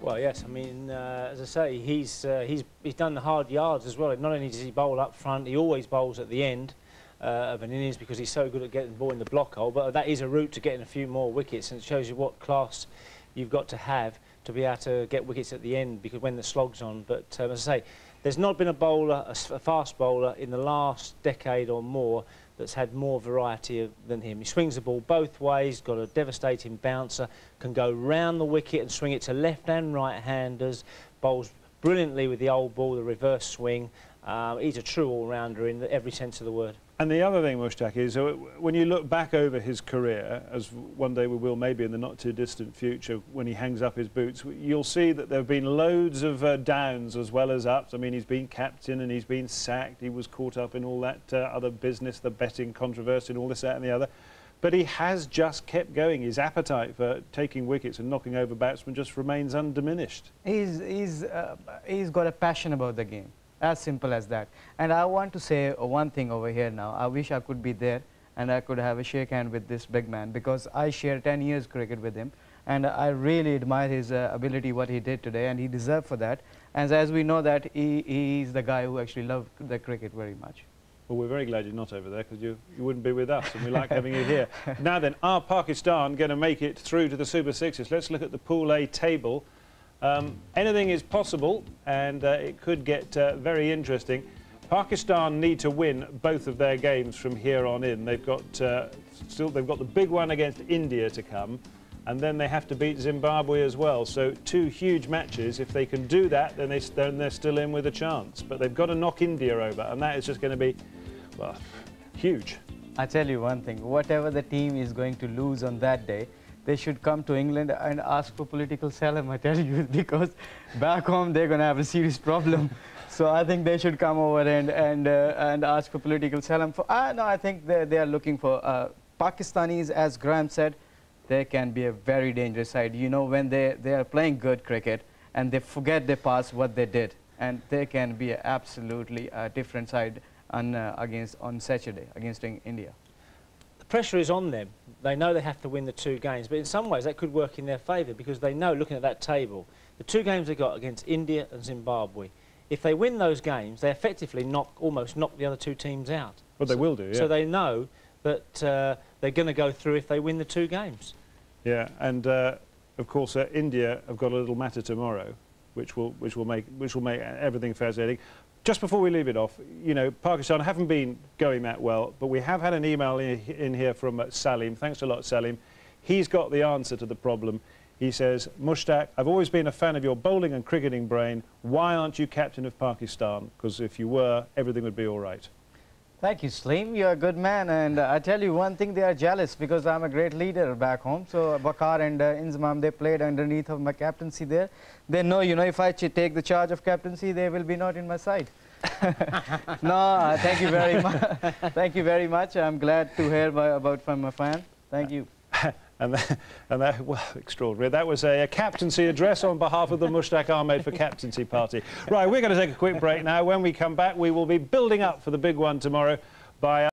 Well, yes, I mean, as I say, he's done the hard yards as well. Not only does he bowl up front, he always bowls at the end of an innings, because he's so good at getting the ball in the block hole, but that is a route to getting a few more wickets, and it shows you what class you've got to have to be able to get wickets at the end, because when the slog's on. But as I say, there's not been a bowler, a fast bowler, in the last decade or more that's had more variety than him. He swings the ball both ways, got a devastating bouncer, can go round the wicket and swing it to left and right-handers, bowls brilliantly with the old ball, the reverse swing. He's a true all-rounder in every sense of the word. And the other thing, Mushtaq, is when you look back over his career, as one day we will maybe in the not-too-distant future, when he hangs up his boots, you'll see that there have been loads of downs as well as ups. I mean, he's been captain and he's been sacked. He was caught up in all that other business, the betting controversy and all this, that and the other. But he has just kept going. His appetite for taking wickets and knocking over batsmen just remains undiminished. He's got a passion about the game. As simple as that. And I want to say one thing over here now. I wish I could be there and I could have a shake hand with this big man, because I shared 10 years cricket with him and I really admire his ability, what he did today, and he deserved for that. And as we know that he's the guy who actually loved the cricket very much. Well, we're very glad you're not over there, because you wouldn't be with us, and we like having you here. Now then, are Pakistan going to make it through to the Super Sixes? Let's look at the Pool A table. Anything is possible, and it could get very interesting. Pakistan need to win both of their games from here on in. They've got they've got the big one against India to come, and then they have to beat Zimbabwe as well. So 2 huge matches. If they can do that, then they're still in with a chance. But they've got to knock India over, and that is just going to be, well, huge. I tell you one thing, whatever the team is going to lose on that day, they should come to England and ask for political asylum, I tell you, because back home they're going to have a serious problem. So I think they should come over and ask for political asylum. No, I think they are looking for Pakistanis, as Graham said. They can be a very dangerous side. You know, when they are playing good cricket and they forget their past, what they did, and they can be an absolutely different side on Saturday against India. Pressure is on them. They know they have to win the 2 games, but in some ways that could work in their favour, because they know, looking at that table, the 2 games they got against India and Zimbabwe, if they win those games, they effectively almost knock the other 2 teams out. Well, they will do, yeah. So they know that they're going to go through if they win the 2 games. Yeah, and of course India have got a little matter tomorrow, which will make everything fair sailing. Just before we leave it off, you know, Pakistan haven't been going that well, but we have had an email in here from Salim. Thanks a lot, Salim. He's got the answer to the problem. He says, Mushtaq, I've always been a fan of your bowling and cricketing brain. Why aren't you captain of Pakistan? Because if you were, everything would be all right. Thank you, Salim. You're a good man. And I tell you one thing, they are jealous, because I'm a great leader back home. So Bakar and Inzamam, they played underneath of my captaincy there. They know, you know, if I take the charge of captaincy, they will be not in my side. No, thank you very much. Thank you very much. I'm glad to hear from my fan. Thank you. And that, well, extraordinary. That was a captaincy address on behalf of the Mushtaq Ahmed for Captaincy Party. Right, we're going to take a quick break now. When we come back, we will be building up for the big one tomorrow by